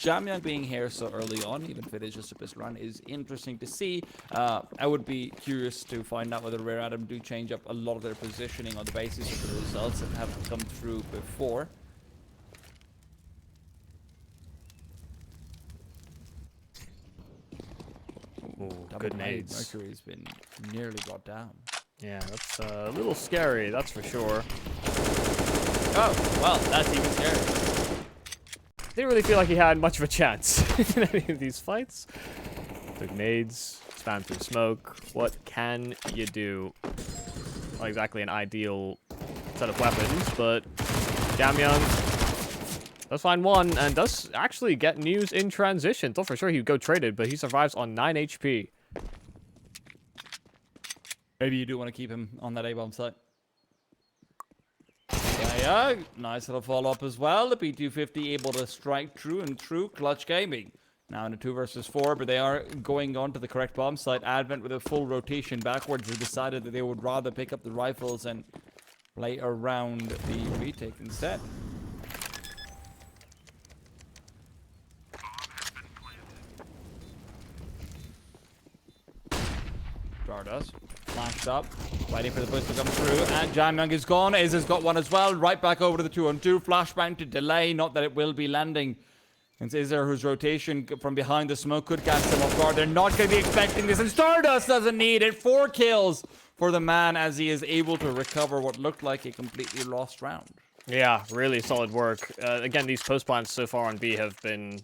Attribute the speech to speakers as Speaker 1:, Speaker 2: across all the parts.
Speaker 1: Jamyang being here so early on, even if it is just a pistol run, is interesting to see. I would be curious to find out whether Rare Adam do change up a lot of their positioning on the basis of the results that have come through before.
Speaker 2: Ooh, good nades.
Speaker 1: Mercury's been nearly brought down.
Speaker 2: Yeah, that's a little scary, that's for sure.
Speaker 1: Oh, well, that's even scarier.
Speaker 2: Didn't really feel like he had much of a chance in any of these fights. Took nades, spam through smoke. What can you do? Not exactly an ideal set of weapons, but Jamyang does find one and does actually get news in transition. Thought for sure he'd go traded, but he survives on 9 HP.
Speaker 1: Maybe you do want to keep him on that A-bomb site. Yeah, nice little follow-up as well. The P250 able to strike true and true. Clutch Gaming. Now in a 2 versus 4, but they are going on to the correct bomb site. Advent with a full rotation backwards. They decided that they would rather pick up the rifles and play around the retake instead. Stardust. Flashed up, waiting for the push to come through, and Jamyang is gone. Iz has got one as well, right back over to the 2-on-2. Flashbang to delay, not that it will be landing. It's Izzer whose rotation from behind the smoke could catch them off guard. They're not going to be expecting this, and Stardust doesn't need it. 4 kills for the man as he is able to recover what looked like a completely lost round.
Speaker 2: Yeah, really solid work. Again, these post plants so far on B have been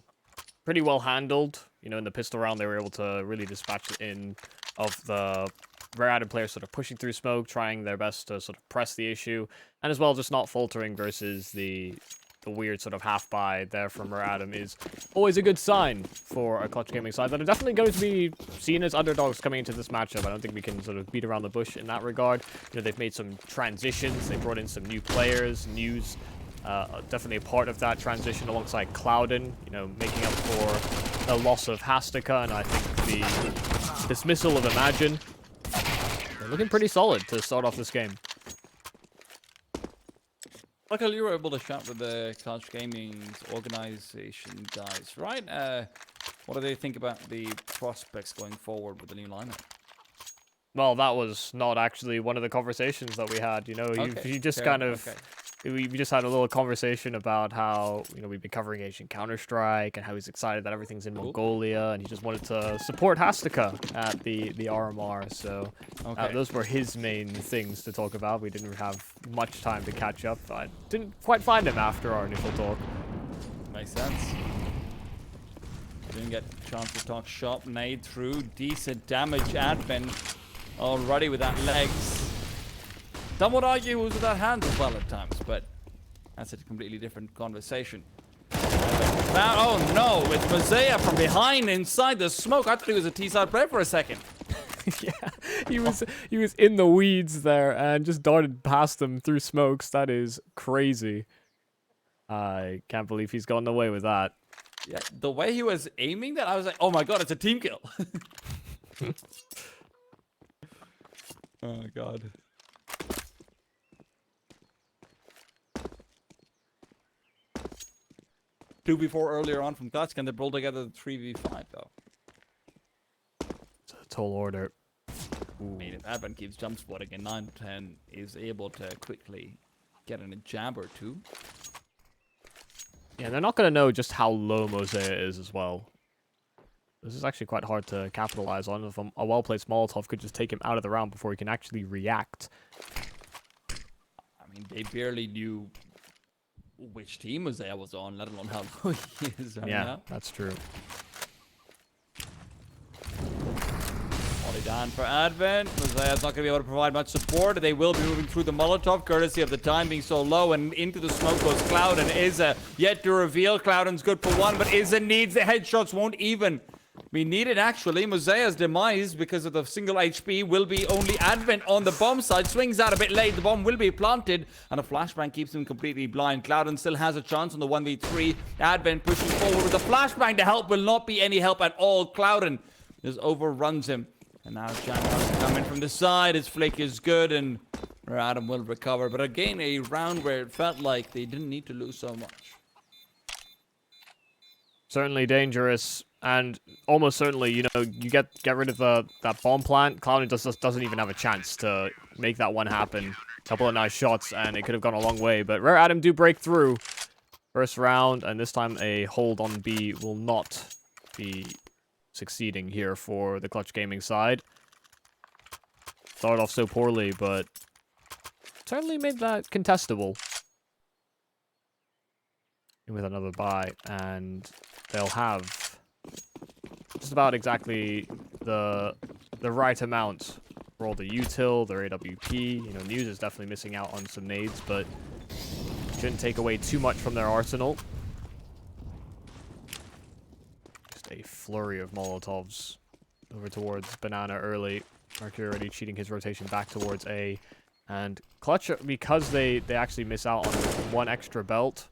Speaker 2: pretty well handled. You know, in the pistol round, they were able to really dispatch it in of the Rare Adam players sort of pushing through smoke, trying their best to sort of press the issue, and as well just not faltering versus the weird sort of half-buy there from Rare Adam is always a good sign for a Clutch Gaming side that are definitely going to be seen as underdogs coming into this matchup. I don't think we can sort of beat around the bush in that regard. You know, they've made some transitions, they brought in some new players, News definitely a part of that transition alongside Clouden, you know, making up for the loss of Hastica, and I think the dismissal of Imagine. They're looking pretty solid to start off this game.
Speaker 1: Luckily, you were able to chat with the Clutch Gaming's organization guys, right? What do they think about the prospects going forward with the new lineup?
Speaker 2: Well, that was not actually one of the conversations that we had. You know, he just kind of... Okay. We just had a little conversation about how, you know, we've been covering Asian Counter-Strike and how he's excited that everything's in Mongolia, and he just wanted to support Hastica at the RMR. So those were his main things to talk about. We didn't have much time to catch up. I didn't quite find him after our initial talk.
Speaker 1: Makes sense. Didn't get a chance to talk shop. Nade through. Decent damage. Advent already with that legs. Some would argue it was without hands as well at times, but that's a completely different conversation. Oh no, with Mosea from behind inside the smoke. I thought he was a T-side player for a second.
Speaker 2: Yeah, he was in the weeds there and just darted past them through smokes. That is crazy. I can't believe he's gotten away with that.
Speaker 1: Yeah, the way he was aiming that, I was like, oh my god, it's a team kill. Oh god. 2v4 earlier on from Clutch. Can they pull together the 3v5 though?
Speaker 2: It's a tall order.
Speaker 1: I mean, if Advent keeps jump spotting and 9-10 is able to quickly get in a jab or two.
Speaker 2: Yeah, they're not going to know just how low Mosea is as well. This is actually quite hard to capitalize on. If a well-placed Molotov could just take him out of the round before he can actually react.
Speaker 1: I mean, they barely knew which team Mosea was on, let alone how low he is right now.
Speaker 2: That's true.
Speaker 1: Molly down for Advent. Mosea's not going to be able to provide much support. They will be moving through the Molotov, courtesy of the time being so low, and into the smoke goes Cloud, and Izza yet to reveal. Clouden's good for one, but Izza needs the headshots, won't even be needed actually. Mosea's demise because of the single HP will be only Advent on the bomb side. Swings out a bit late. The bomb will be planted, and a flashbang keeps him completely blind. Clouden still has a chance on the 1v3. Advent pushing forward with the flashbang to help. Will not be any help at all. Clouden just overruns him. And now Jamyang coming from the side. His flick is good, and Adam will recover. But again, a round where it felt like they didn't need to lose so much.
Speaker 2: Certainly dangerous, and almost certainly, you know, you get rid of that bomb plant. Cloud just doesn't even have a chance to make that one happen. Couple of nice shots, and it could have gone a long way. But Rare Adam do break through. First round, and this time a hold on B will not be succeeding here for the Clutch Gaming side. Started off so poorly, but certainly made that contestable. With another buy, and they'll have just about exactly the right amount for all the util, their AWP. You know, News is definitely missing out on some nades, but shouldn't take away too much from their arsenal. Just a flurry of Molotovs over towards Banana early. Mercury already cheating his rotation back towards A. And Clutch, because they actually miss out on one extra belt,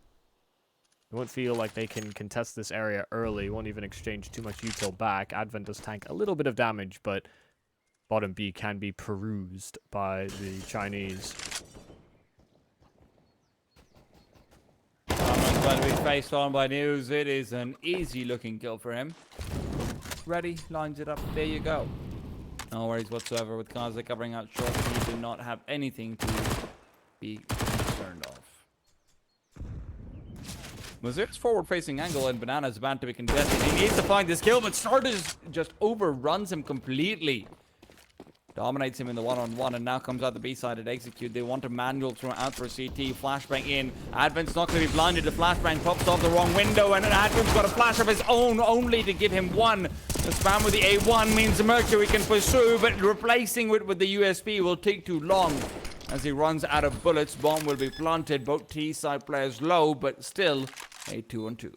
Speaker 2: they won't feel like they can contest this area early. Won't even exchange too much util back. Advent does tank a little bit of damage, but bottom B can be perused by the Chinese.
Speaker 1: Going to be faced on by News. It is an easy looking kill for him. Ready, lines it up. There you go. No worries whatsoever with Kaza covering out short. He did not have anything to be concerned of. Mazir's forward-facing angle and Banana is about to be contested. He needs to find this kill, but Stardust just overruns him completely. Dominates him in the one-on-one, and now comes out the B-side at execute. They want a manual throw out for CT. Flashbang in. Advent's not going to be blinded. The flashbang pops off the wrong window, and Advent's got a flash of his own, only to give him one. The spam with the A1 means the Mercury can pursue, but replacing it with the USB will take too long. As he runs out of bullets, bomb will be planted. Both T-side players low, but still a 2-on-2.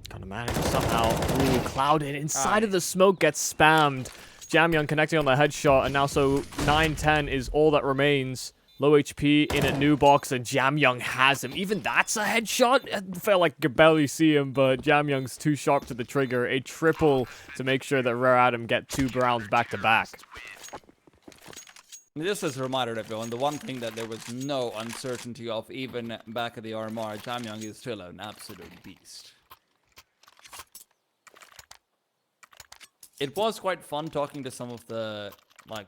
Speaker 2: Gonna manage somehow. Ooh, Clouded inside of the smoke gets spammed. Jamyoung connecting on the headshot, and now so 9-10 is all that remains. Low HP in a new box, and Jamyoung has him. Even that's a headshot? It felt like you could barely see him, but Jamyoung's too sharp to the trigger. A triple to make sure that Rare Adam get 2 rounds back to back.
Speaker 1: This is a reminder to everyone, the one thing that there was no uncertainty of, even back at the RMR, Jamyoung is still an absolute beast. It was quite fun talking to some of the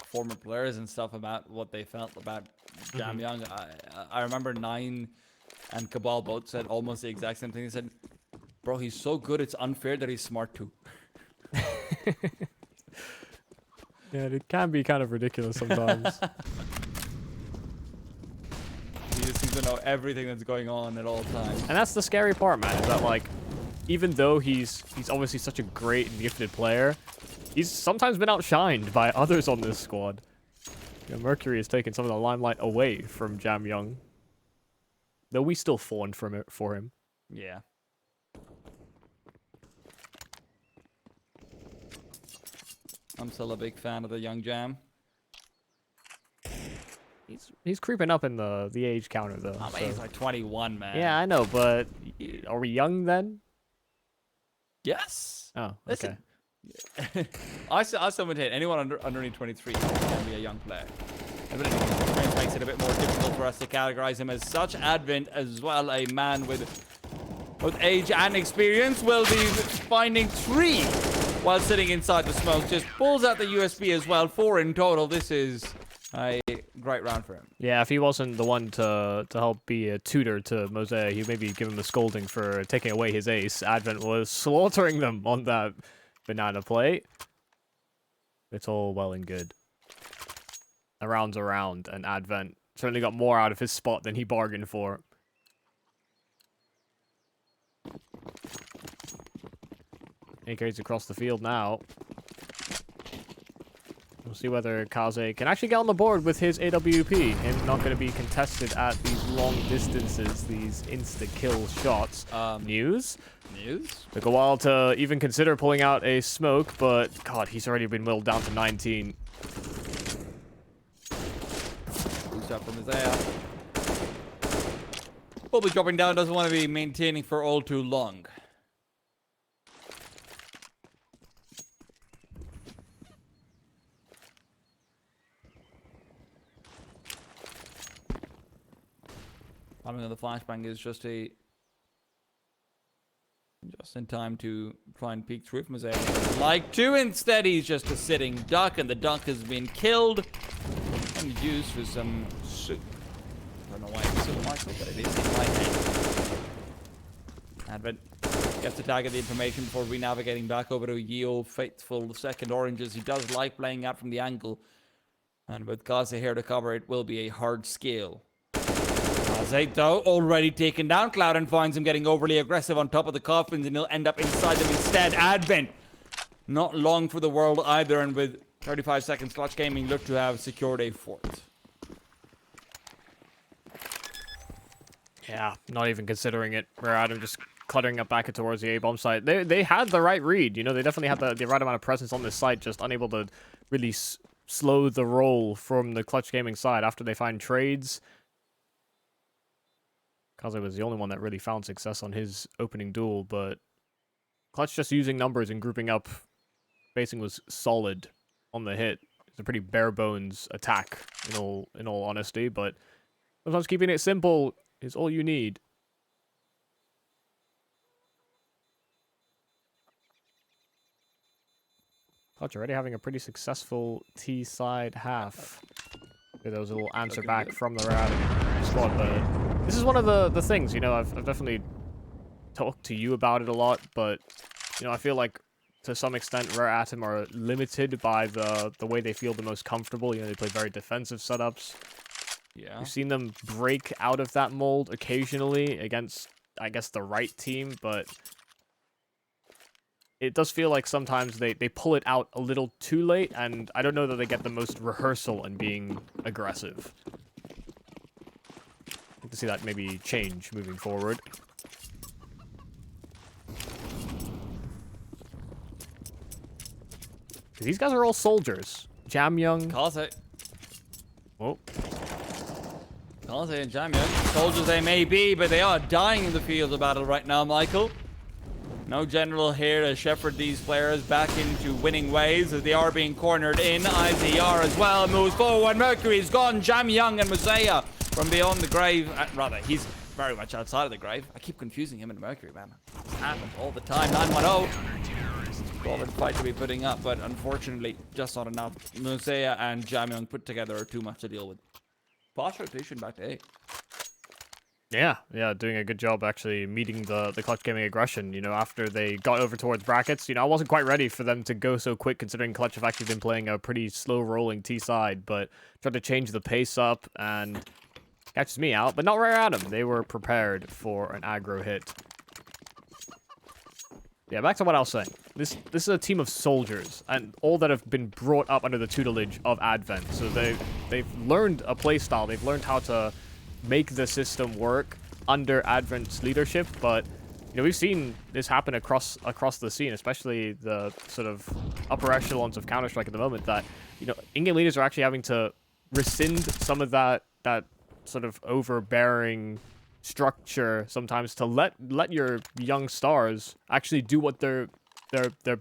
Speaker 1: former players and stuff about what they felt about Jamyoung. I remember Nine and Cabal both said almost the exact same thing. They said, bro, he's so good, it's unfair that he's smart too.
Speaker 2: Yeah, it can be kind of ridiculous sometimes.
Speaker 1: He just seems to know everything that's going on at all times.
Speaker 2: And that's the scary part, man, is that, like, even though he's obviously such a great and gifted player, he's sometimes been outshined by others on this squad. You know, Mercury has taken some of the limelight away from Jamyoung, though we still fawned from it for him.
Speaker 1: Yeah. I'm still a big fan of the young Jam.
Speaker 2: He's creeping up in the age counter, though.
Speaker 1: Oh, man, he's like 21, man.
Speaker 2: Yeah, I know, but are we young then?
Speaker 1: Yes.
Speaker 2: Oh, okay.
Speaker 1: I still maintain anyone under 23 can be a young player. Experience makes it a bit more difficult for us to categorize him as such. Advent as well, a man with both age and experience, will be finding 3 while sitting inside the smoke. Just pulls out the USB as well. 4 in total. This is a great round for him.
Speaker 2: Yeah, if he wasn't the one to help be a tutor to Mosaic, he'd maybe give him a scolding for taking away his ace. Advent was slaughtering them on that banana play. It's all well and good. A round's a round, and Advent certainly got more out of his spot than he bargained for. AK's across the field now. We'll see whether Kaze can actually get on the board with his AWP and not going to be contested at these long distances, these insta-kill shots. News? Took a while to even consider pulling out a smoke, but God, he's already been whittled down to 19.
Speaker 1: Boost up from Isaiah. Probably dropping down, doesn't want to be maintaining for all too long. Timing of the flashbang is just a Just in time to try and peek through from his area. Like to, instead he's just a sitting duck, and the duck has been killed and used for some soup. I don't know why it's soup, Michael, but it is in my head. Advent gets the tag of the information before re-navigating back over to Yeo, faithful second oranges. He does like playing out from the angle, and with Kaze here to cover, it will be a hard scale. Kaze, though, already taken down. Clouden finds him getting overly aggressive on top of the coffins, and he'll end up inside them instead. Advent, not long for the world either, and with 35 seconds, Clutch Gaming look to have secured a fort.
Speaker 2: Yeah, not even considering it. Rare Adam just cluttering up back towards the A-bomb site. They had the right read, you know, they definitely had the right amount of presence on this site, just unable to really slow the roll from the Clutch Gaming side after they find trades. Kaze was the only one that really found success on his opening duel, but Clutch just using numbers and grouping up spacing was solid on the hit. It's a pretty bare bones attack in all honesty, but sometimes keeping it simple is all you need. Clutch already having a pretty successful T-side half. Okay, there was a little answer back from the Rad squad, but this is one of the things, you know, I've definitely talked to you about it a lot, but, you know, I feel like to some extent Rare Atom are limited by the way they feel the most comfortable. You know, they play very defensive setups.
Speaker 1: Yeah.
Speaker 2: We've seen them break out of that mold occasionally against, I guess, the right team, but it does feel like sometimes they pull it out a little too late, and I don't know that they get the most rehearsal in being aggressive. I'd like to see that maybe change moving forward. These guys are all soldiers. Jamyoung.
Speaker 1: Kaze.
Speaker 2: Oh.
Speaker 1: Kaze and Jamyoung. Soldiers they may be, but they are dying in the field of battle right now, Michael. No general here to shepherd these players back into winning ways as they are being cornered in. IZR as well moves forward. Mercury's gone. Jamyoung and Mosaic from beyond the grave. Rather, he's very much outside of the grave. I keep confusing him and Mercury, man. It happens all the time. 910. Solid fight to be putting up, but unfortunately, just not enough. Mosaic and Jamyoung put together are too much to deal with. Fast rotation back to A.
Speaker 2: Yeah, doing a good job actually meeting the Clutch Gaming aggression, you know, after they got over towards brackets. You know, I wasn't quite ready for them to go so quick considering Clutch have actually been playing a pretty slow rolling T side, but tried to change the pace up and catches me out, but not Rare Adam. They were prepared for an aggro hit. Yeah, back to what I was saying. This is a team of soldiers, and all that have been brought up under the tutelage of Advent. So they've learned a playstyle. They've learned how to make the system work under Advent's leadership, but you know, we've seen this happen across the scene, especially the sort of upper echelons of Counter-Strike at the moment, that, you know, in-game leaders are actually having to rescind some of that sort of overbearing structure sometimes to let your young stars actually do what they're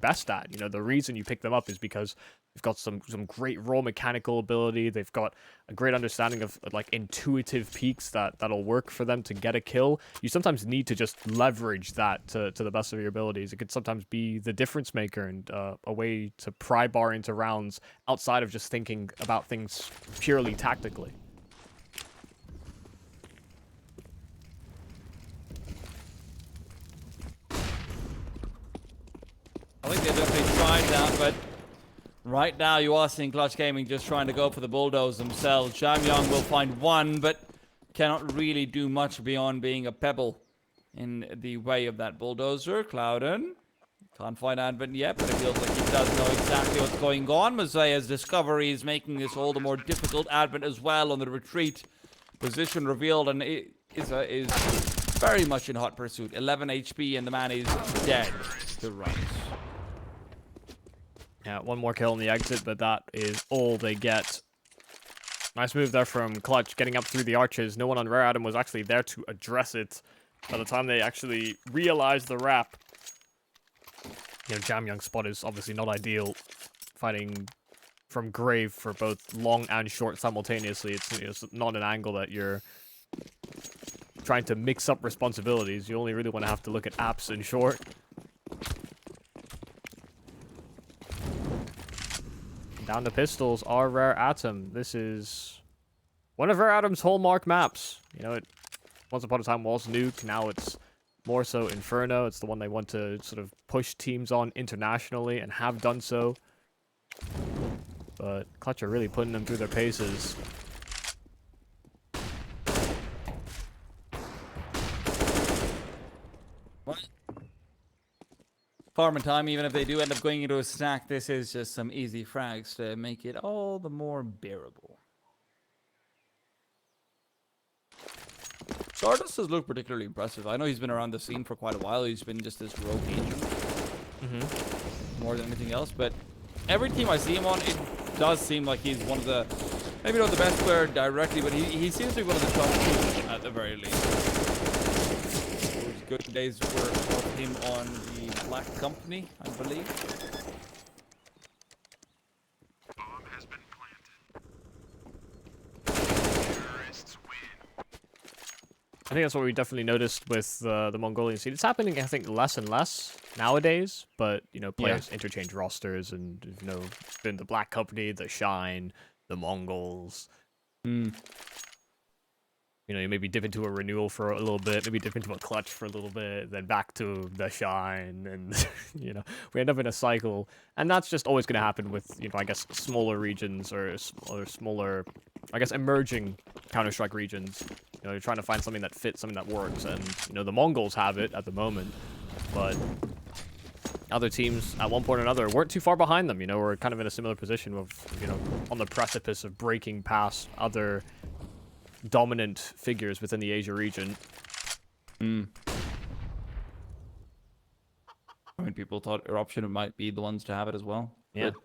Speaker 2: best at. You know, the reason you pick them up is because they've got some great raw mechanical ability. They've got a great understanding of like intuitive peaks that'll work for them to get a kill. You sometimes need to just leverage that to the best of your abilities. It could sometimes be the difference maker and a way to pry bar into rounds outside of just thinking about things purely tactically.
Speaker 1: I think they've definitely tried that, but right now you are seeing Clutch Gaming just trying to go for the bulldoze themselves. Jamyoung will find one, but cannot really do much beyond being a pebble in the way of that bulldozer. Clouden can't find Advent yet, but it feels like he does know exactly what's going on. Mosai's discovery is making this all the more difficult. Advent as well on the retreat. Position revealed, and Isa is very much in hot pursuit. 11 HP, and the man is dead to rights.
Speaker 2: Yeah, one more kill on the exit, but that is all they get. Nice move there from Clutch, getting up through the arches. No one on Rare Adam was actually there to address it by the time they actually realized the wrap. You know, Jamyoung's spot is obviously not ideal. Fighting from grave for both long and short simultaneously. It's not an angle that you're trying to mix up responsibilities. You only really want to have to look at apps in short. Down to pistols are Rare Atom. This is one of Rare Atom's hallmark maps. You know, it once upon a time was Nuke. Now it's more so Inferno. It's the one they want to sort of push teams on internationally and have done so. But Clutch are really putting them through their paces.
Speaker 1: What? Farming time, even if they do end up going into a stack, this is just some easy frags to make it all the more bearable. Stardust has looked particularly impressive. I know he's been around the scene for quite a while. He's been just this rogue agent. More than anything else. But every team I see him on, it does seem like he's one of the, maybe not the best player directly, but he seems to be one of the top two at the very least. Those good days were of him on the Black Company, I believe.
Speaker 3: Bomb has been planted. Terrorists win.
Speaker 2: I think that's what we definitely noticed with the Mongolian scene. It's happening, I think, less and less nowadays. But, you know, players interchange rosters and, you know, been the Black Company, the Shine, the Mongols. You know, you maybe dip into a renewal for a little bit, maybe dip into a clutch for a little bit, then back to the Shine, and, you know, we end up in a cycle. And that's just always going to happen with, you know, I guess, smaller regions or smaller, I guess, emerging Counter-Strike regions. You know, you're trying to find something that fits, something that works, and, you know, the Mongols have it at the moment, but other teams, at one point or another, weren't too far behind them. You know, we're kind of in a similar position of, you know, on the precipice of breaking past other dominant figures within the Asia region.
Speaker 1: I mean, people thought Eruption might be the ones to have it as well.
Speaker 2: Yeah.
Speaker 1: But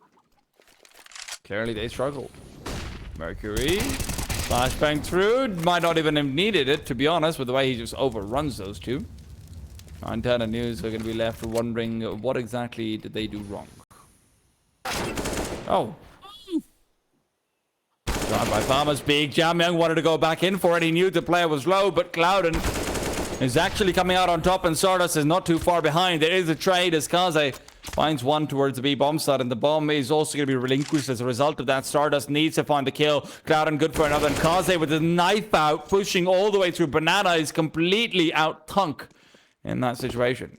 Speaker 1: clearly they struggled. Mercury, flashbang through, might not even have needed it, to be honest, with the way he just overruns those two. 910 and News are going to be left wondering what exactly did they do wrong. Oh. Shot by Farmer's Peak. Jamyang wanted to go back in for it. He knew the player was low, but Clouden is actually coming out on top, and Stardust is not too far behind. There is a trade as Kaze finds one towards the B bomb side, and the bomb is also going to be relinquished as a result of that. Stardust needs to find the kill. Clouden good for another, and Kaze with his knife out, pushing all the way through. Banana is completely out-thunk in that situation.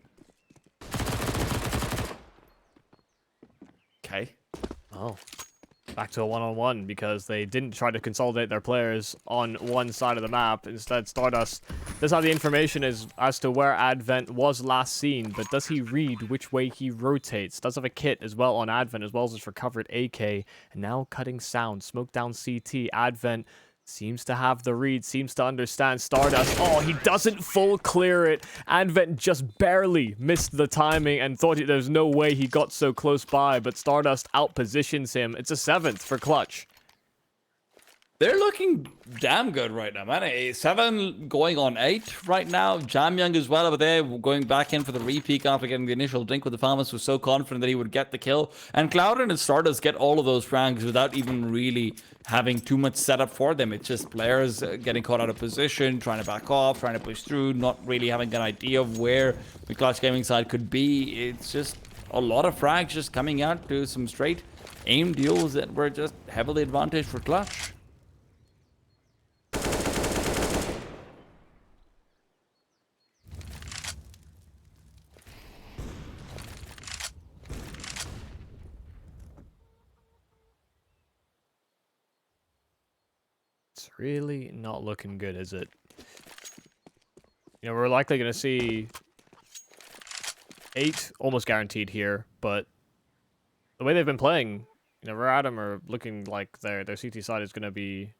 Speaker 1: Okay.
Speaker 2: Oh. Back to a one-on-one because they didn't try to consolidate their players on one side of the map. Instead, Stardust does have the information as to where Advent was last seen, but does he read which way he rotates? Does have a kit as well on Advent, as well as his recovered AK, and now cutting sound. Smoke down CT. Advent seems to have the read, seems to understand Stardust. Oh, he doesn't full clear it. Advent just barely missed the timing and thought there's no way he got so close by, but Stardust outpositions him. It's a 7th for Clutch.
Speaker 1: They're looking damn good right now, man. A 7 going on 8 right now. Jamyang as well over there, going back in for the repeat after getting the initial dink with the Farmers, was so confident that he would get the kill. And Clouden and Stardust get all of those frags without even really having too much setup for them. It's just players getting caught out of position, trying to back off, trying to push through, not really having an idea of where the Clutch Gaming side could be. It's just a lot of frags just coming out to some straight aim deals that were just heavily advantaged for Clutch.
Speaker 2: It's really not looking good, is it? You know, we're likely going to see 8 almost guaranteed here, but the way they've been playing, you know, Rare Atom are looking like their CT side is going to be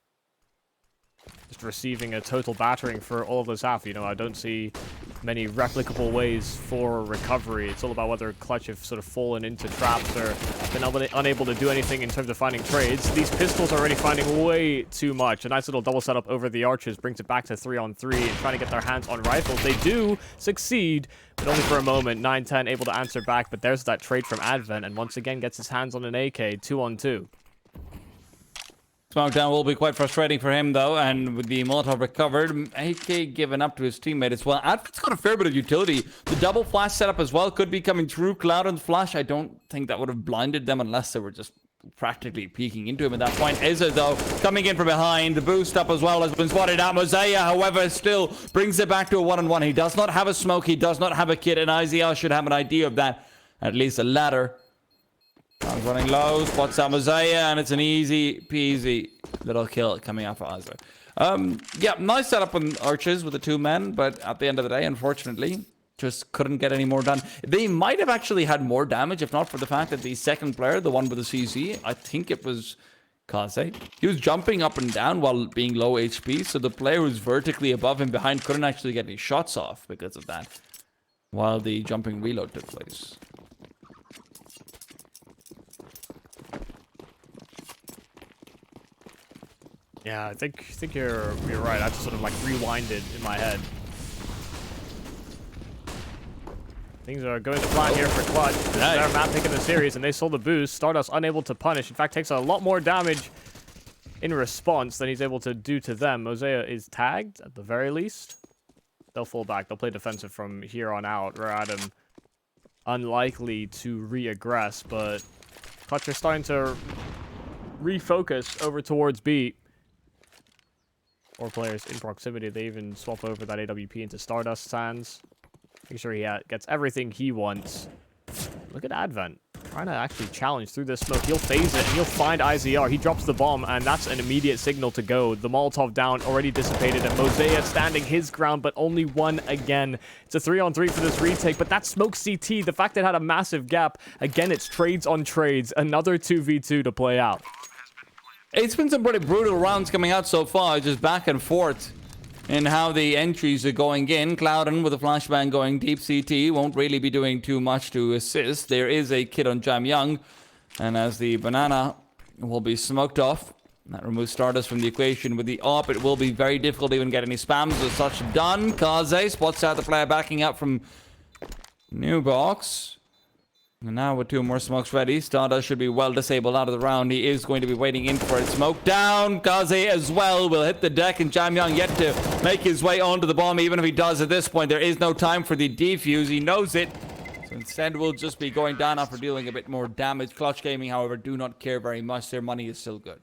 Speaker 2: just receiving a total battering for all of this half. You know, I don't see many replicable ways for recovery. It's all about whether Clutch have sort of fallen into traps or been unable to do anything in terms of finding trades. These pistols are already finding way too much. A nice little double setup over the arches brings it back to 3-on-3 and trying to get their hands on rifles. They do succeed, but only for a moment. 910 able to answer back, but there's that trade from Advent, and once again gets his hands on an AK, 2-on-2.
Speaker 1: Smoke down will be quite frustrating for him, though, and with the Molotov recovered, AK given up to his teammate as well. Advent's got a fair bit of utility. The double flash setup as well could be coming through. Cloud and flash, I don't think that would have blinded them unless they were just practically peeking into him at that point. Izza, though, coming in from behind. The boost up as well has been spotted out. Mosaic, however, still brings it back to a 1-on-1. He does not have a smoke. He does not have a kit, and IZR should have an idea of that. At least a ladder. He's running low, spots out Mosaic, and it's an easy peasy little kill coming out for Isla. Yeah, nice setup on Arches with the 2 men, but at the end of the day, unfortunately, just couldn't get any more done. They might have actually had more damage, if not for the fact that the second player, the one with the CC, I think it was Kaze, he was jumping up and down while being low HP, so the player who's vertically above him behind couldn't actually get any shots off because of that, while the jumping reload took place.
Speaker 2: Yeah, I think you're right. I have to sort of like rewind it in my head. Things are going to plan here for Clutch. This is their map pick in the series, and they saw the boost. Stardust unable to punish. In fact, takes a lot more damage in response than he's able to do to them. Mosaic is tagged at the very least. They'll fall back. They'll play defensive from here on out. We're at him. Unlikely to re-aggress, but Clutch are starting to refocus over towards B. 4 players in proximity. They even swap over that AWP into Stardust's hands. Make sure he gets everything he wants. Look at Advent. Trying to actually challenge through this smoke. He'll phase it, and he'll find IZR. He drops the bomb, and that's an immediate signal to go. The Molotov down, already dissipated, and Mosaic standing his ground, but only one again. It's a 3-on-3 for this retake, but that smoke CT, the fact it had a massive gap, again, it's trades on trades. Another 2v2 to play out.
Speaker 1: It's been some pretty brutal rounds coming out so far, just back and forth in how the entries are going in. Clouden with a flashbang going deep. CT won't really be doing too much to assist. There is a kid on Jam Young, and as the banana will be smoked off, that removes Stardust from the equation. With the AWP, it will be very difficult to even get any spams as such done. Kaze spots out the player backing up from New Box. And now with 2 more smokes ready, Stardust should be well disabled out of the round. He is going to be waiting in for it. Smoke down. Kaze as well will hit the deck, and Jam Young yet to make his way onto the bomb. Even if he does at this point, there is no time for the defuse. He knows it. So instead, we'll just be going down after dealing a bit more damage. Clutch Gaming, however, do not care very much. Their money is still good.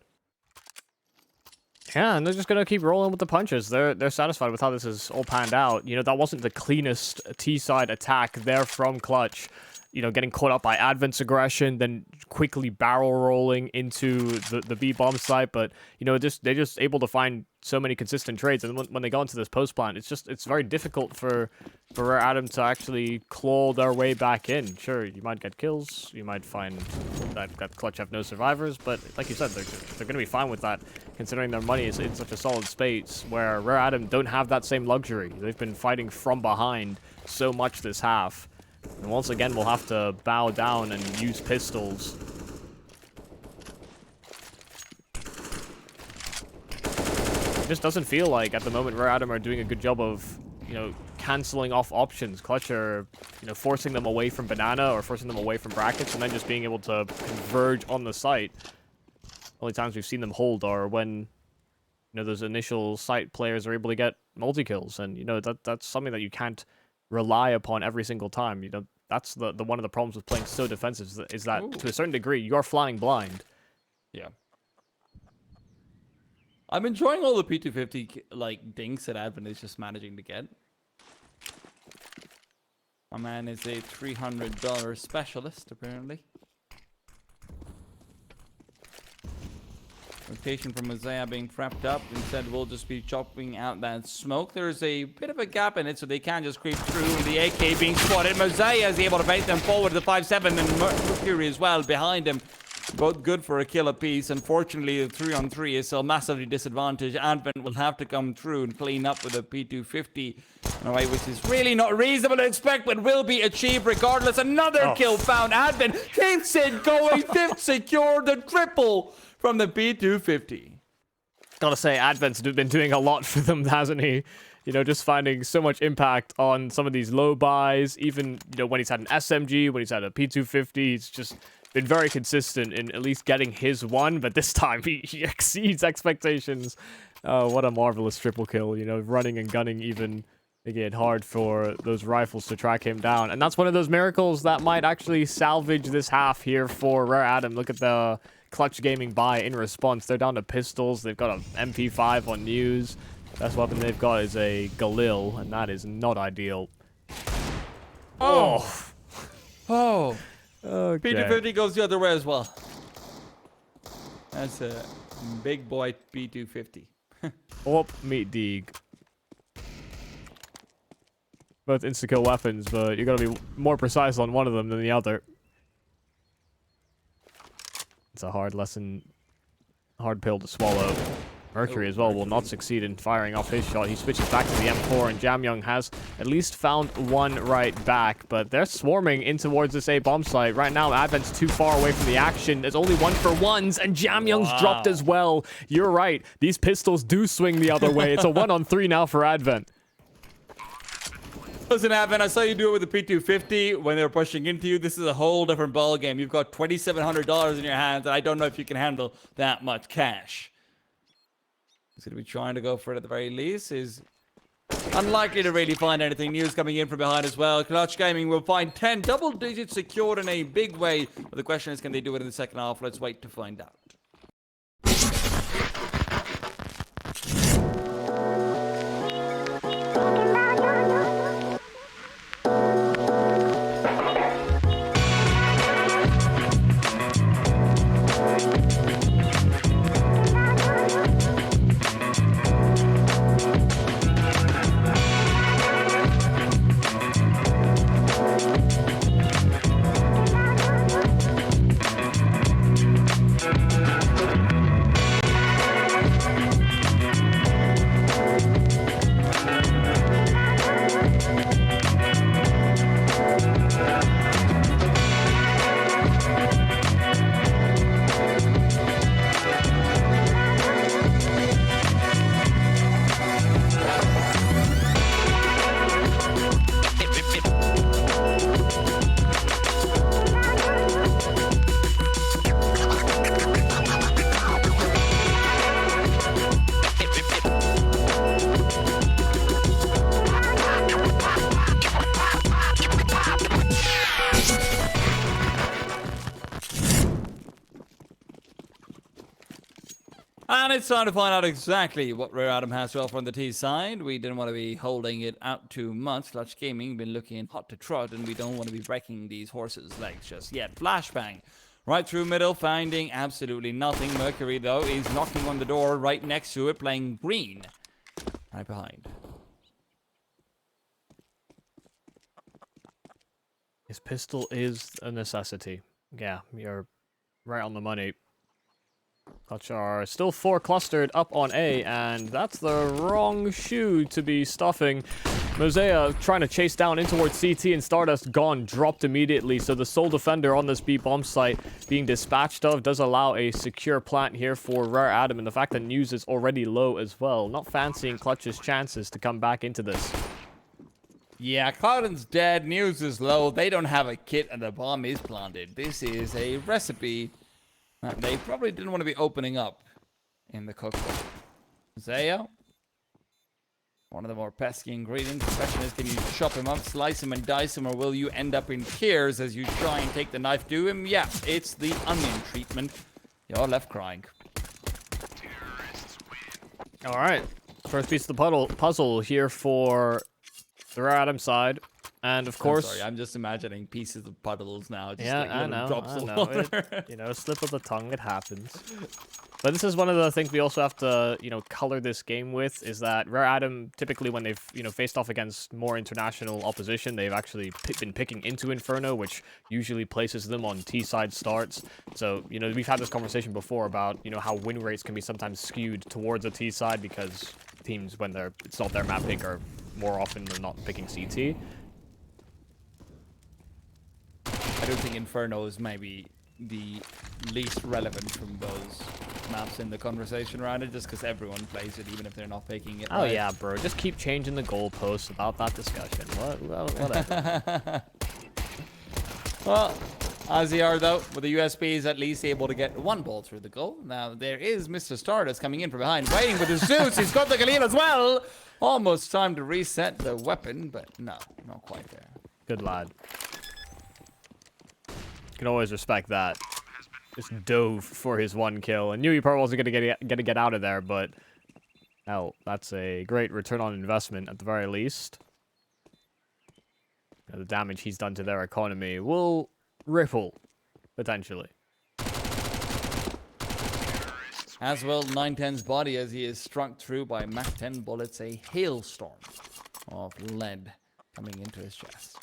Speaker 2: Yeah, and they're just going to keep rolling with the punches. They're satisfied with how this is all panned out. You know, that wasn't the cleanest T-side attack there from Clutch. You know, getting caught up by Advent's aggression, then quickly barrel rolling into the B bomb site. But, you know, they're just able to find so many consistent trades. And when they go into this post plant, it's very difficult for Rare Adam to actually claw their way back in. Sure, you might get kills. You might find that Clutch have no survivors. But like you said, they're going to be fine with that, considering their money is in such a solid space where Rare Adam don't have that same luxury. They've been fighting from behind so much this half. And once again, we'll have to bow down and use pistols. It just doesn't feel like, at the moment, Rare Adam are doing a good job of, you know, canceling off options. Clutch are, you know, forcing them away from Banana or forcing them away from brackets and then just being able to converge on the site. Only times we've seen them hold are when, you know, those initial site players are able to get multi-kills. And, you know, that's something that you can't rely upon every single time. You know, that's the one of the problems with playing so defensive is that
Speaker 1: Ooh.
Speaker 2: to a certain degree you're flying blind.
Speaker 1: Yeah. I'm enjoying all the P250 like dinks that Advent is just managing to get. My man is a $300 specialist apparently. Rotation from Mosaic being prepped up. Instead, we'll just be chopping out that smoke. There's a bit of a gap in it, so they can just creep through. And the AK being spotted. Mosaic is able to bait them forward to the 5-7, and Mercury as well behind him. Both good for a kill apiece. Unfortunately, the 3-on-3 is still massively disadvantaged. Advent will have to come through and clean up with a P250 in a way which is really not reasonable to expect, but will be achieved regardless. Another kill found. Advent keeps it going. 5th secure, the triple from the P250.
Speaker 2: Gotta say, Advent's been doing a lot for them, hasn't he? You know, just finding so much impact on some of these low buys. Even, you know, when he's had an SMG, when he's had a P250, he's just been very consistent in at least getting his one, but this time he exceeds expectations. What a marvelous triple kill, you know, running and gunning even making it hard for those rifles to track him down. And that's one of those miracles that might actually salvage this half here for Rare Adam. Look at the Clutch Gaming buy in response. They're down to pistols. They've got an MP5 on News. Best weapon they've got is a Galil, and that is not ideal.
Speaker 1: Oh. Oh.
Speaker 2: Okay.
Speaker 1: P250 goes the other way as well. That's a big boy P250.
Speaker 2: Op, meet Deeg. Both insta-kill weapons, but you gotta be more precise on one of them than the other. It's a hard lesson, hard pill to swallow. Mercury as well will not succeed in firing off his shot. He switches back to the M4, and Jamyoung has at least found one right back, but they're swarming in towards this A bomb site. Right now, Advent's too far away from the action. There's only 1-for-1s, and Jamyoung's dropped as well. You're right. These pistols do swing the other way. It's a 1-on-3 now for Advent.
Speaker 1: Listen, Advent, I saw you do it with the P250 when they were pushing into you. This is a whole different ball game. You've got $2,700 in your hands, and I don't know if you can handle that much cash. He's going to be trying to go for it at the very least. Is unlikely to really find anything. News coming in from behind as well. Clutch Gaming will find 10 double digits secured in a big way. But the question is, can they do it in the second half? Let's wait to find out. And it's time to find out exactly what Rare Adam has to offer on the T side. We didn't want to be holding it out too much. Clutch Gaming been looking hot to trot, and we don't want to be breaking these horses' legs just yet. Flashbang. Right through middle, finding absolutely nothing. Mercury, though, is knocking on the door right next to it, playing green. Right behind.
Speaker 2: His pistol is a necessity. Yeah, you're right on the money. Clutch are still 4 clustered up on A, and that's the wrong shoe to be stuffing. Mosea trying to chase down in towards CT, and Stardust gone, dropped immediately. So the sole defender on this B bomb site being dispatched of does allow a secure plant here for Rare Adam, and the fact that News is already low as well. Not fancying Clutch's chances to come back into this.
Speaker 1: Yeah, Cloudon's dead, News is low, they don't have a kit, and the bomb is planted. This is a recipe that they probably didn't want to be opening up in the cookbook. Zaya, one of the more pesky ingredients. The question is, can you chop him up, slice him, and dice him, or will you end up in tears as you try and take the knife to him? Yeah, it's the onion treatment. You're left crying.
Speaker 2: All right, first piece of the puzzle here for the Rare Adam side. And of course,
Speaker 1: I'm sorry, I'm just imagining pieces of puddles now. Just
Speaker 2: yeah,
Speaker 1: like
Speaker 2: I know.
Speaker 1: drops of water.
Speaker 2: You know, slip of the tongue, it happens. But this is one of the things we also have to, you know, color this game with, is that Rare Adam, typically when they've, you know, faced off against more international opposition, they've actually been picking into Inferno, which usually places them on T-side starts. So, you know, we've had this conversation before about, you know, how win rates can be sometimes skewed towards a T-side because teams, when it's not their map pick, are more often than not picking CT.
Speaker 1: I do think Inferno is maybe the least relevant from those maps in the conversation around it, just because everyone plays it, even if they're not picking it.
Speaker 2: Oh
Speaker 1: right?
Speaker 2: yeah, bro. Just keep changing the goalposts without that discussion. Whatever.
Speaker 1: Well, Aziar, though, with the USB, is at least able to get one ball through the goal. Now, there is Mr. Stardust coming in from behind, waiting with the Zeus. He's got the Galil as well. Almost time to reset the weapon, but no, not quite there.
Speaker 2: Good lad. Can always respect that. Just dove for his 1 kill. And knew he probably wasn't going to get out of there, but... hell, that's a great return on investment at the very least. The damage he's done to their economy will ripple, potentially.
Speaker 1: As will 910's body as he is struck through by Mach 10 bullets, a hailstorm of lead coming into his chest.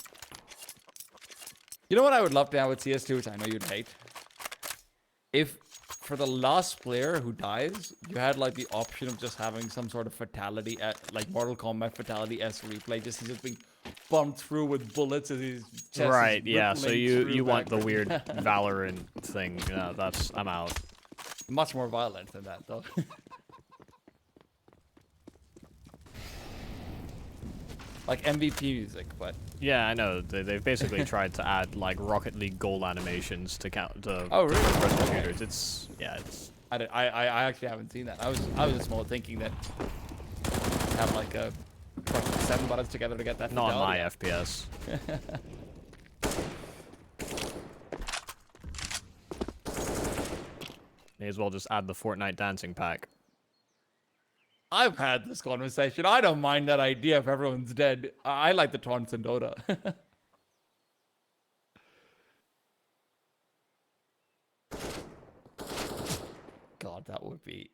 Speaker 1: You know what I would love to have with CS2, which I know you'd hate? If for the last player who dies, you had like the option of just having some sort of fatality, like Mortal Kombat fatality-esque replay, just he's just being bumped through with bullets as his chest
Speaker 2: Right,
Speaker 1: is
Speaker 2: yeah, so
Speaker 1: rippling
Speaker 2: you want the
Speaker 1: backward.
Speaker 2: weird Valorant thing. I'm out.
Speaker 1: Much more violent than that, though. Like MVP music, but
Speaker 2: Yeah, I know. They've basically tried to add like Rocket League goal animations to count to
Speaker 1: Oh, really?
Speaker 2: first-person
Speaker 1: Okay.
Speaker 2: shooters. It's
Speaker 1: I actually haven't seen that. I was just more thinking that have like a 7 buttons together to get that.
Speaker 2: not on my
Speaker 1: fatality.
Speaker 2: FPS. May as well just add the Fortnite dancing pack.
Speaker 1: I've had this conversation. I don't mind that idea if everyone's dead. I like the taunts in Dota. God, that would be...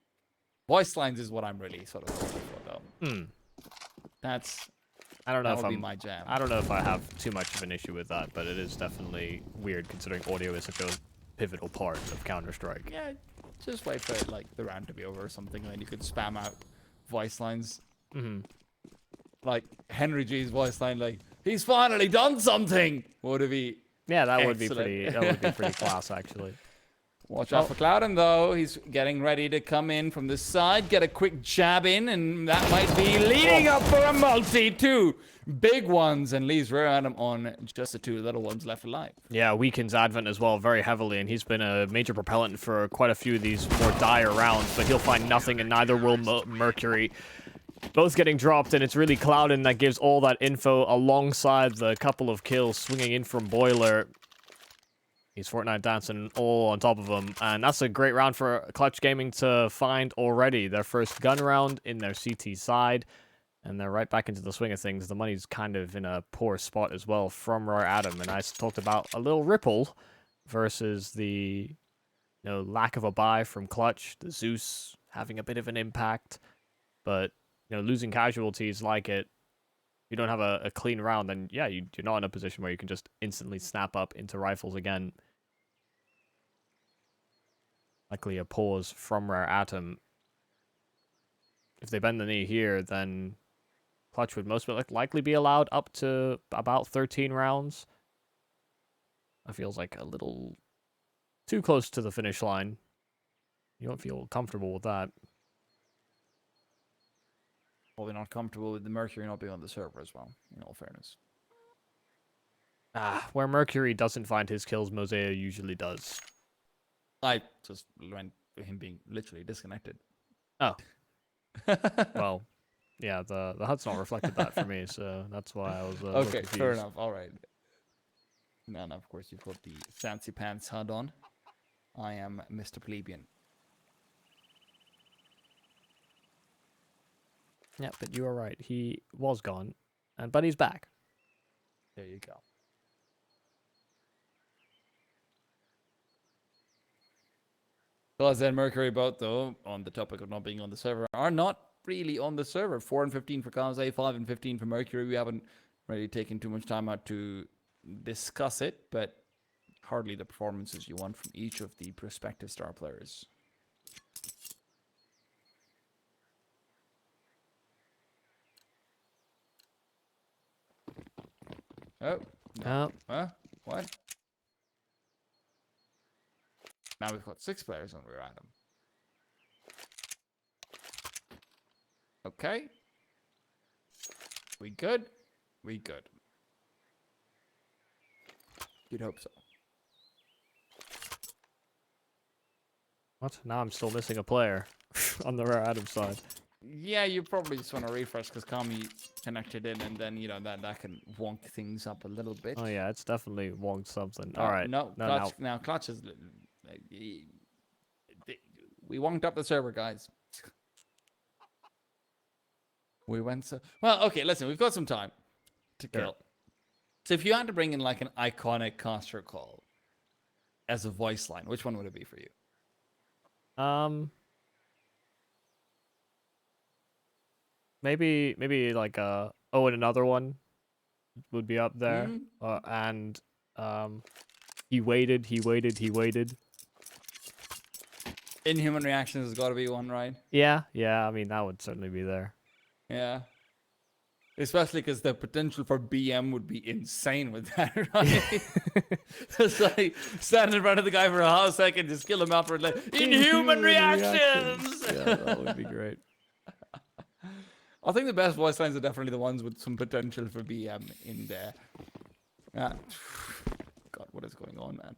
Speaker 1: Voice lines is what I'm really sort of looking for, though.
Speaker 2: Hmm.
Speaker 1: That's...
Speaker 2: I don't know
Speaker 1: That
Speaker 2: if
Speaker 1: would be
Speaker 2: I'm.
Speaker 1: my jam.
Speaker 2: I don't know if I have too much of an issue with that, but it is definitely weird considering audio is such a pivotal part of Counter-Strike.
Speaker 1: Yeah, just wait for like the round to be over or something, and then you could spam out voice lines.
Speaker 2: Mm-hmm.
Speaker 1: Like Henry G's voice line, like he's finally done something. Would it be?
Speaker 2: Yeah, that would be
Speaker 1: Excellent.
Speaker 2: pretty. That would be pretty class, actually.
Speaker 1: Watch out for Clouden though. He's getting ready to come in from the side, get a quick jab in, and that might be leading up for a multi. 2 big ones, and leaves rear Adam on just the 2 little ones left alive.
Speaker 2: Yeah, weakens Advent as well very heavily, and he's been a major propellant for quite a few of these more dire rounds, but he'll find nothing, and neither will Mercury. Both getting dropped, and it's really Clouden that gives all that info alongside the couple of kills swinging in from Boiler. He's Fortnite dancing all on top of him, and that's a great round for Clutch Gaming to find already. Their first gun round in their CT side, and they're right back into the swing of things. The money's kind of in a poor spot as well from Roy Adam, and I talked about a little ripple versus the lack of a buy from Clutch, the Zeus having a bit of an impact, but losing casualties like it. If you don't have a clean round, then yeah, you're not in a position where you can just instantly snap up into rifles again. Likely a pause from Rare Atom. If they bend the knee here, then Clutch would most likely be allowed up to about 13 rounds. That feels like a little too close to the finish line. You don't feel comfortable with that.
Speaker 1: Probably not comfortable with the Mercury not being on the server as well, in all fairness.
Speaker 2: Where Mercury doesn't find his kills, Mosea usually does.
Speaker 1: I just went for him being literally disconnected.
Speaker 2: Oh. Well, yeah, the HUD's not reflected that for me, so that's why I was
Speaker 1: Okay,
Speaker 2: confused.
Speaker 1: fair enough. All right. Now, of course, you've got the fancy pants HUD on. I am Mr. Plebeian.
Speaker 2: Yeah, but you are right. He was gone, but he's back.
Speaker 1: There you go. Plus, and Mercury both, though, on the topic of not being on the server, are not really on the server. 4 and 15 for Kaze, 5 and 15 for Mercury. We haven't really taken too much time out to discuss it, but hardly the performances you want from each of the prospective star players. Oh.
Speaker 2: Oh.
Speaker 1: Huh? What? Now we've got 6 players on Rear Adam. Okay. We good? We good. You'd hope so.
Speaker 2: What? Now I'm still missing a player on the Rare Adam side.
Speaker 1: Yeah, you probably just want to refresh because Kami connected in, and then that can wonk things up a little bit.
Speaker 2: Oh yeah, it's definitely wonked something. All right.
Speaker 1: No,
Speaker 2: No,
Speaker 1: Clutch, now Clutch is. We wonked up the server, guys. We went so well. Okay, listen, we've got some time to kill.
Speaker 2: Sure.
Speaker 1: So if you had to bring in like an iconic caster call as a voice line, which one would it be for you?
Speaker 2: Maybe like oh, and another one would be up there.
Speaker 1: Mm.
Speaker 2: And he waited.
Speaker 1: Inhuman reactions has got to be one, right?
Speaker 2: Yeah. I mean, that would certainly be there.
Speaker 1: Yeah. Especially because the potential for BM would be insane with that, right? Just like stand in front of the guy for a half second, just kill him after like inhuman reactions.
Speaker 2: Yeah, that would be great.
Speaker 1: I think the best voice lines are definitely the ones with some potential for BM in there. God, what is going on, man?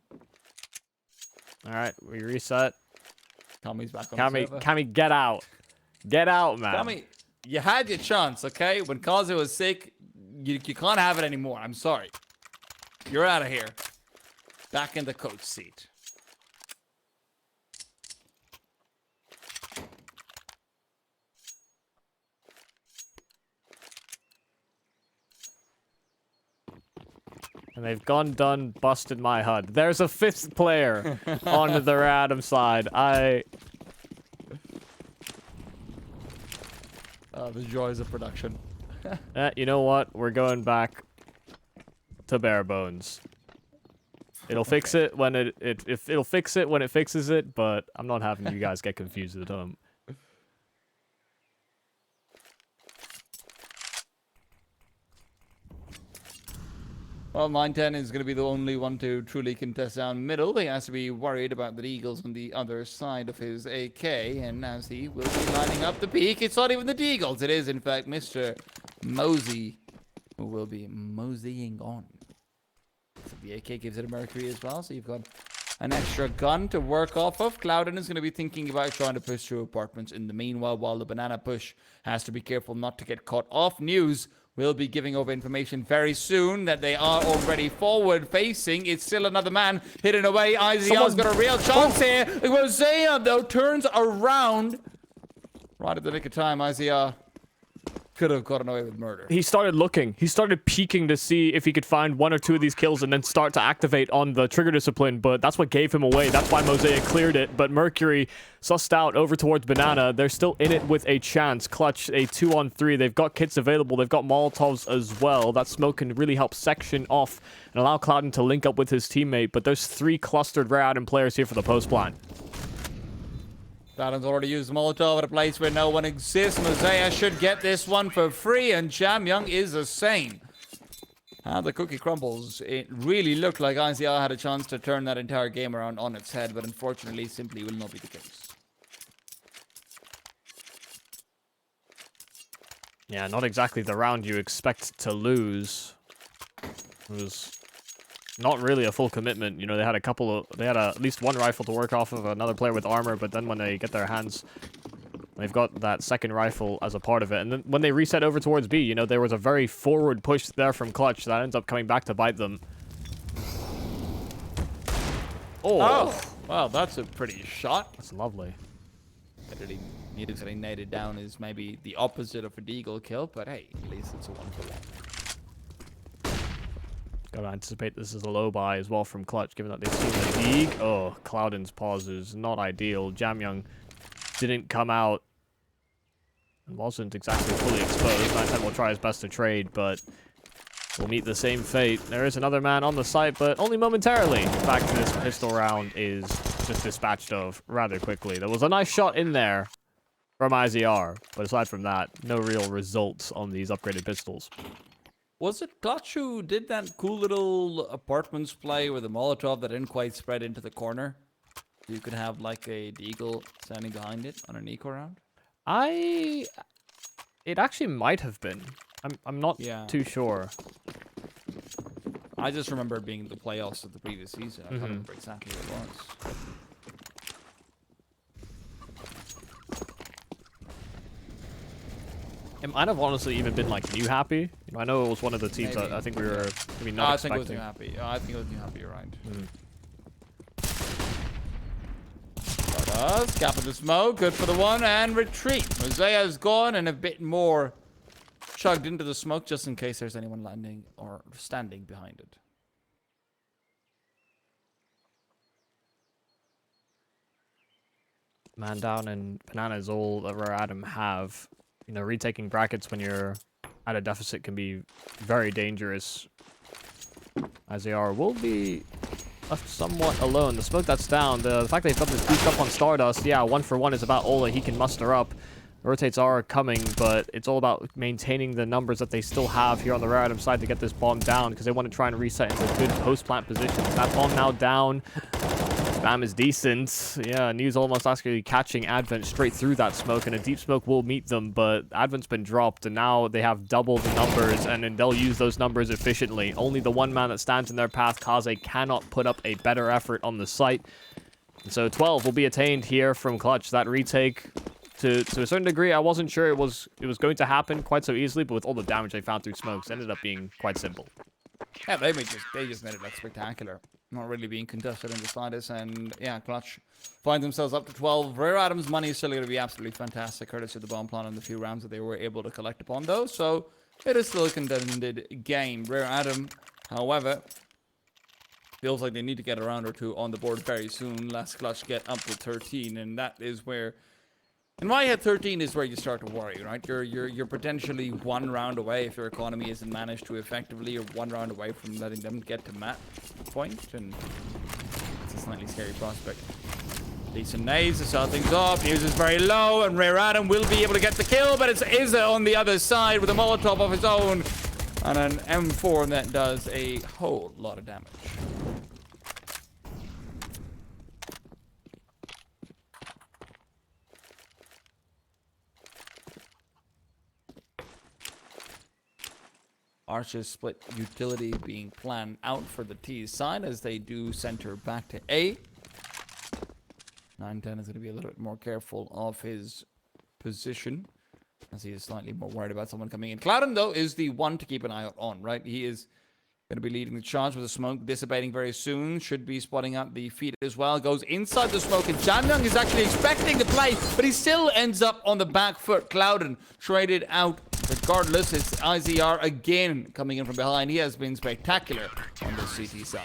Speaker 2: All right, we reset.
Speaker 1: Kami's back on the server.
Speaker 2: Kami, get out. Get out, man.
Speaker 1: Kami, you had your chance, okay? When Kazu was sick, you can't have it anymore. I'm sorry. You're out of here. Back in the coach seat.
Speaker 2: And they've done, busted my HUD. There's a 5th player on the Adam side.
Speaker 1: The joys of production.
Speaker 2: You know what? We're going back to bare bones. It'll fix it when it'll fix it when it fixes it, but I'm not having you guys get confused at home.
Speaker 1: Well, 910 is going to be the only one to truly contest down middle. He has to be worried about the Deagles on the other side of his AK. And as he will be lining up the peak, it's not even the Deagles. It is, in fact, Mr. Mosey who will be moseying on. So the AK gives it a Mercury as well. So you've got an extra gun to work off of. Clouden is going to be thinking about trying to push through apartments in the meanwhile, while the banana push has to be careful not to get caught off. News will be giving over information very soon that they are already forward facing. It's still another man hidden away. Isia's got a real chance here. Hosea, though, turns around right at the nick of time. Isia could have gotten away with murder.
Speaker 2: He started looking. He started peeking to see if he could find 1 or 2 of these kills and then start to activate on the trigger discipline, but that's what gave him away. That's why Mosaic cleared it, but Mercury sussed out over towards Banana. They're still in it with a chance. Clutch, a 2-on-3. They've got kits available. They've got Molotovs as well. That smoke can really help section off and allow Clouden to link up with his teammate, but there's 3 clustered Rare Adam players here for the post plan.
Speaker 1: Cloudon's already used Molotov at a place where no one exists. Mosaic should get this one for free, and Jamyoung is the same. How the cookie crumbles. It really looked like ICR had a chance to turn that entire game around on its head, but unfortunately simply will not be the case.
Speaker 2: Yeah, not exactly the round you expect to lose. It was not really a full commitment. You know, they had at least 1 rifle to work off of, another player with armor, but then when they get their hands, they've got that second rifle as a part of it. And then when they reset over towards B, you know, there was a very forward push there from Clutch that ends up coming back to bite them.
Speaker 1: Oh, wow, that's a pretty shot.
Speaker 2: That's lovely.
Speaker 1: Literally needed to nail it down is maybe the opposite of a deagle kill, but hey, at least it's a 1-for-1.
Speaker 2: Gotta anticipate this is a low buy as well from Clutch, given that they've seen the Deeg. Oh, Cloudon's pause is not ideal. Jamyoung didn't come out and wasn't exactly fully exposed. 910 will try his best to trade, but will meet the same fate. There is another man on the site, but only momentarily. In fact, this pistol round is just dispatched of rather quickly. There was a nice shot in there from IZR, but aside from that, no real results on these upgraded pistols.
Speaker 1: Was it Clutch who did that cool little apartments play with the Molotov that didn't quite spread into the corner? You could have like a Deagle standing behind it on an eco round?
Speaker 2: It actually might have been. I'm not too sure.
Speaker 1: I just remember it being the playoffs of the previous season. I can't remember exactly what it was.
Speaker 2: It might have honestly even been like New Happy. You know, I know it was one of the teams that
Speaker 1: Maybe.
Speaker 2: I think we were maybe
Speaker 1: I
Speaker 2: not
Speaker 1: think it was
Speaker 2: expecting.
Speaker 1: New Happy. I think it was New Happy, you're right. Gap of the smoke, good for the one, and retreat. Mosea's gone and a bit more chugged into the smoke just in case there's anyone landing or standing behind it.
Speaker 2: Man down and banana is all that Rare Adam have. You know, retaking brackets when you're at a deficit can be very dangerous. As they will be left somewhat alone. The smoke that's down, the fact they've got this boost up on Stardust, yeah, 1-for-1 is about all that he can muster up. Rotates are coming, but it's all about maintaining the numbers that they still have here on the Rare Adam side to get this bomb down, because they want to try and reset into good post-plant positions. That bomb now down. Spam is decent. Yeah, News almost actually catching Advent straight through that smoke, and a deep smoke will meet them, but Advent's been dropped, and now they have double the numbers, and then they'll use those numbers efficiently. Only the one man that stands in their path, Kaze, cannot put up a better effort on the site. And so 12 will be attained here from Clutch. That retake, to a certain degree, I wasn't sure it was going to happen quite so easily, but with all the damage they found through smokes, it ended up being quite simple.
Speaker 1: Yeah, they just made it look spectacular. Not really being contested in the slightest, and yeah, Clutch find themselves up to 12. Rare Adam's money is still going to be absolutely fantastic, courtesy of the bomb plant and the few rounds that they were able to collect upon those. So it is still a contended game. Rare Adam, however, feels like they need to get a round or two on the board very soon, lest Clutch get up to 13, and that is where, in my head, 13 is where you start to worry, right? You're potentially one round away if your economy isn't managed to effectively, or one round away from letting them get to mat point, and it's a slightly scary prospect. Decent nades to start things off. News is very low, and Rare Adam will be able to get the kill, but it's Izza on the other side with a Molotov of his own, and an M4 that does a whole lot of damage. Arch's split utility being planned out for the T side as they do center back to A. 9-10 is going to be a little bit more careful of his position, as he is slightly more worried about someone coming in. Clouden, though, is the one to keep an eye out on, right? He is going to be leading the charge with the smoke dissipating very soon. Should be spotting out the feet as well. Goes inside the smoke, and Jamyoung is actually expecting the play, but he still ends up on the back foot. Clouden traded out regardless. It's IZR again coming in from behind. He has been spectacular on the CT side.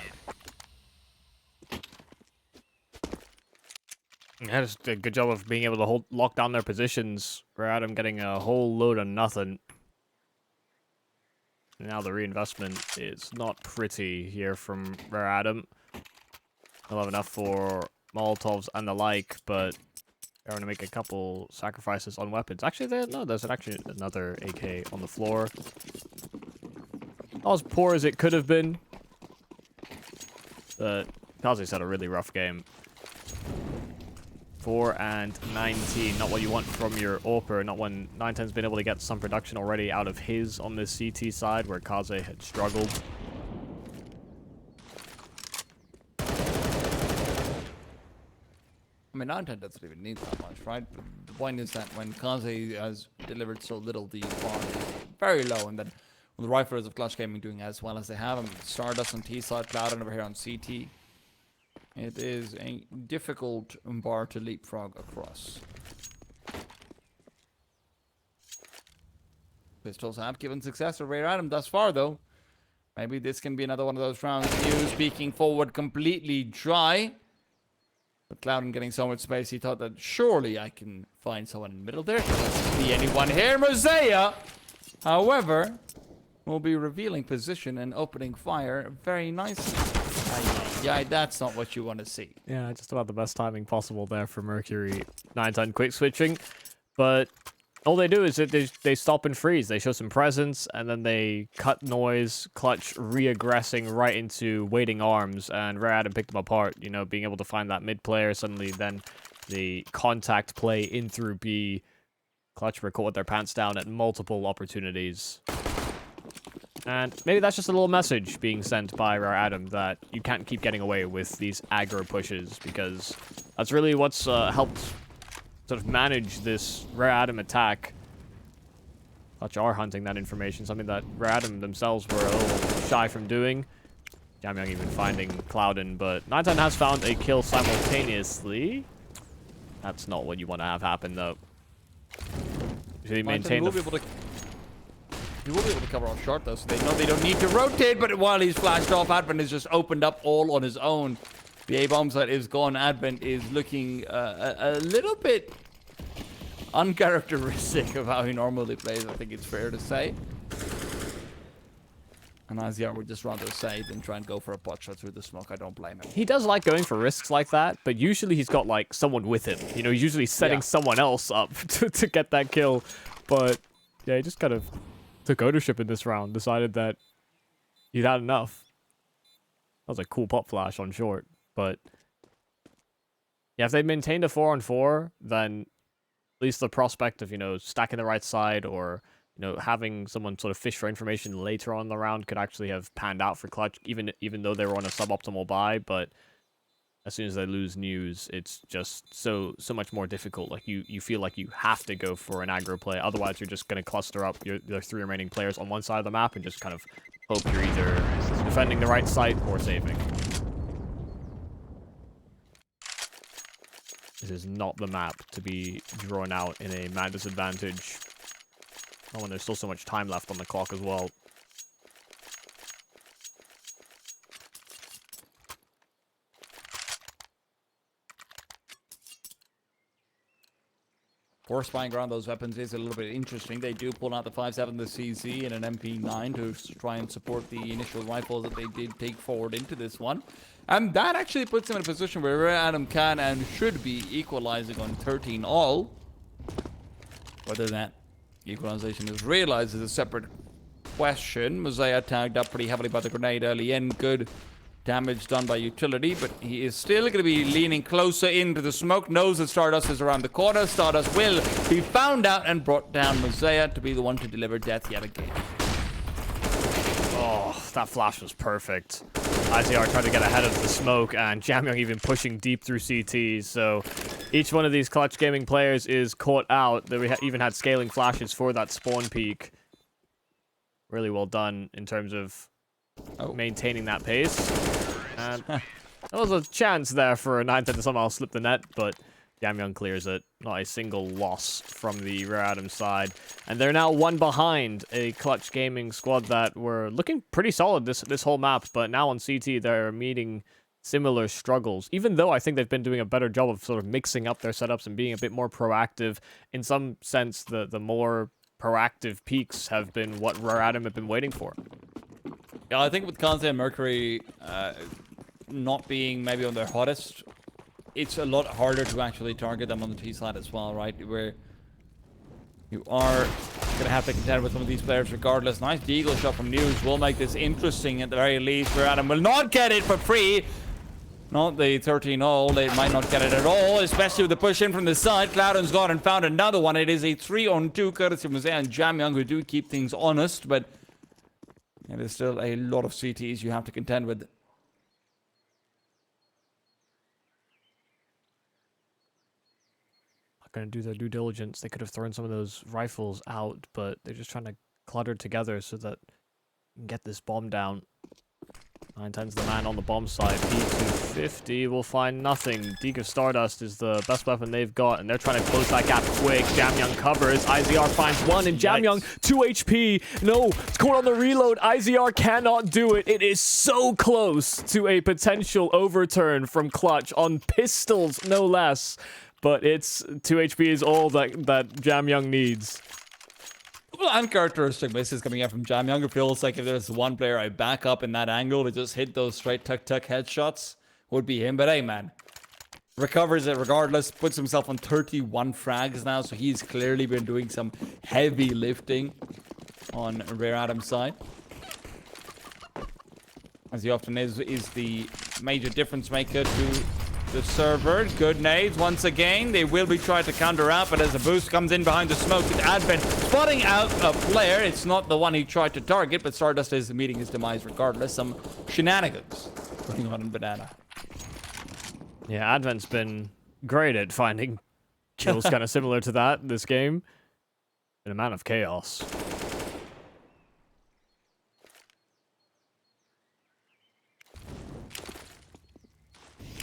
Speaker 2: Yeah, just a good job of being able to lock down their positions. Rare Adam getting a whole load of nothing. Now the reinvestment is not pretty here from Rare Adam. They'll have enough for Molotovs and the like, but they're going to make a couple sacrifices on weapons. Actually, there's actually another AK on the floor. Not as poor as it could have been, but Kaze's had a really rough game. 4 and 19, not what you want from your AWPer, not when 910's been able to get some production already out of his on this CT side where Kaze had struggled.
Speaker 1: I mean, 910 doesn't even need that much, right? But the point is that when Kaze has delivered so little, the bar is very low, and then when the riflers of Clutch Gaming doing as well as they have, I mean, Stardust on T side, Cloud over here on CT. It is a difficult bar to leapfrog across. Pistols have given success to Rare Adam thus far, though. Maybe this can be another one of those rounds. News peeking forward completely dry. But Clouden getting so much space, he thought that surely I can find someone in the middle there. Doesn't see anyone here. Mosea, however, will be revealing position and opening fire very nicely. Yeah, that's not what you want to see.
Speaker 2: Yeah, just about the best timing possible there for Mercury 910 quick switching. But all they do is that they stop and freeze. They show some presence, and then they cut noise, Clutch re-aggressing right into waiting arms, and Rare Adam picked them apart, you know, being able to find that mid player. Suddenly then the contact play in through B. Clutch were caught with their pants down at multiple opportunities. And maybe that's just a little message being sent by Rare Adam that you can't keep getting away with these aggro pushes, because that's really what's helped sort of manage this Rare Adam attack. Clutch are hunting that information, something that Radom themselves were a little shy from doing. Jamyoung even finding Clouden, but Nighttime has found a kill simultaneously. That's not what you want to have happen, though. Usually maintain
Speaker 1: He will be able to cover off short, though, so they know they don't need to rotate, but while he's flashed off, Advent has just opened up all on his own. The A-bomb side is gone. Advent is looking a little bit uncharacteristic of how he normally plays, I think it's fair to say. And Aziar would just rather save than try and go for a pot shot through the smoke. I don't blame him.
Speaker 2: He does like going for risks like that, but usually he's got, like, someone with him. You know, he's usually setting someone else up to get that kill. But, yeah, he just kind of took ownership in this round, decided that he'd had enough. That was a cool pop flash on short, but... Yeah, if they maintained a 4-on-4, then at least the prospect of, you know, stacking the right side or... You know, having someone sort of fish for information later on in the round could actually have panned out for Clutch, even though they were on a suboptimal buy. But as soon as they lose news, it's just so much more difficult. Like you feel like you have to go for an aggro play, otherwise you're just going to cluster up your 3 remaining players on one side of the map and just kind of hope you're either defending the right site or saving. This is not the map to be drawn out in a mad disadvantage. Oh, and there's still so much time left on the clock as well.
Speaker 1: Force buying around those weapons is a little bit interesting. They do pull out the 5.7, the CZ, and an MP9 to try and support the initial rifles that they did take forward into this one. And that actually puts them in a position where Adam can and should be equalizing on 13 all. Whether that equalization is realized is a separate question. Mosiah tagged up pretty heavily by the grenade early in. Good damage done by utility, but he is still going to be leaning closer into the smoke. Knows that Stardust is around the corner. Stardust will be found out and brought down. Mosiah to be the one to deliver death yet again.
Speaker 2: Oh, that flash was perfect. IZR tried to get ahead of the smoke, and Jamyoung even pushing deep through CT, so each one of these Clutch Gaming players is caught out. We even had scaling flashes for that spawn peak. Really well done in terms of maintaining that pace. And there was a chance there for a 9-10 to somehow slip the net, but Jamyoung clears it. Not a single loss from the Rare Adam side. And they're now one behind a Clutch Gaming squad that were looking pretty solid this whole map, but now on CT they're meeting similar struggles, even though I think they've been doing a better job of sort of mixing up their setups and being a bit more proactive. In some sense, the more proactive peaks have been what Rare Adam have been waiting for.
Speaker 1: Yeah, I think with Kanze and Mercury not being maybe on their hottest, it's a lot harder to actually target them on the T side as well, right? Where you are going to have to contend with some of these players regardless. Nice deagle shot from News will make this interesting at the very least. Rare Adam will not get it for free. Not the 13-0. They might not get it at all, especially with the push in from the side. Cloudon's gone and found another one. It is a 3-on-2 courtesy of Mosiah and Jamyoung, who do keep things honest, but there's still a lot of CTs you have to contend with.
Speaker 2: Not going to do their due diligence. They could have thrown some of those rifles out, but they're just trying to clutter together so that you can get this bomb down. 9-10's the man on the bomb side. P250 will find nothing. Deke of Stardust is the best weapon they've got, and they're trying to close that gap quick. Jamyoung covers. IZR finds one, and Jamyoung, 2 HP. No, it's caught on the reload. IZR cannot do it. It is so close to a potential overturn from Clutch on pistols, no less. But it's 2 HP is all that Jamyoung needs.
Speaker 1: Well, uncharacteristic misses coming out from Jamyoung. It feels like if there's one player I back up in that angle to just hit those straight tuck-tuck headshots, would be him. But hey, man, recovers it regardless. Puts himself on 31 frags now, so he's clearly been doing some heavy lifting on Rare Adam's side. As he often is the major difference maker to the server. Good nades once again. They will be trying to counter out, but as a boost comes in behind the smoke, it's Advent spotting out a player. It's not the one he tried to target, but Stardust is meeting his demise regardless. Some shenanigans going on in Banana.
Speaker 2: Yeah, Advent's been great at finding kills kind of similar to that this game. An amount of chaos.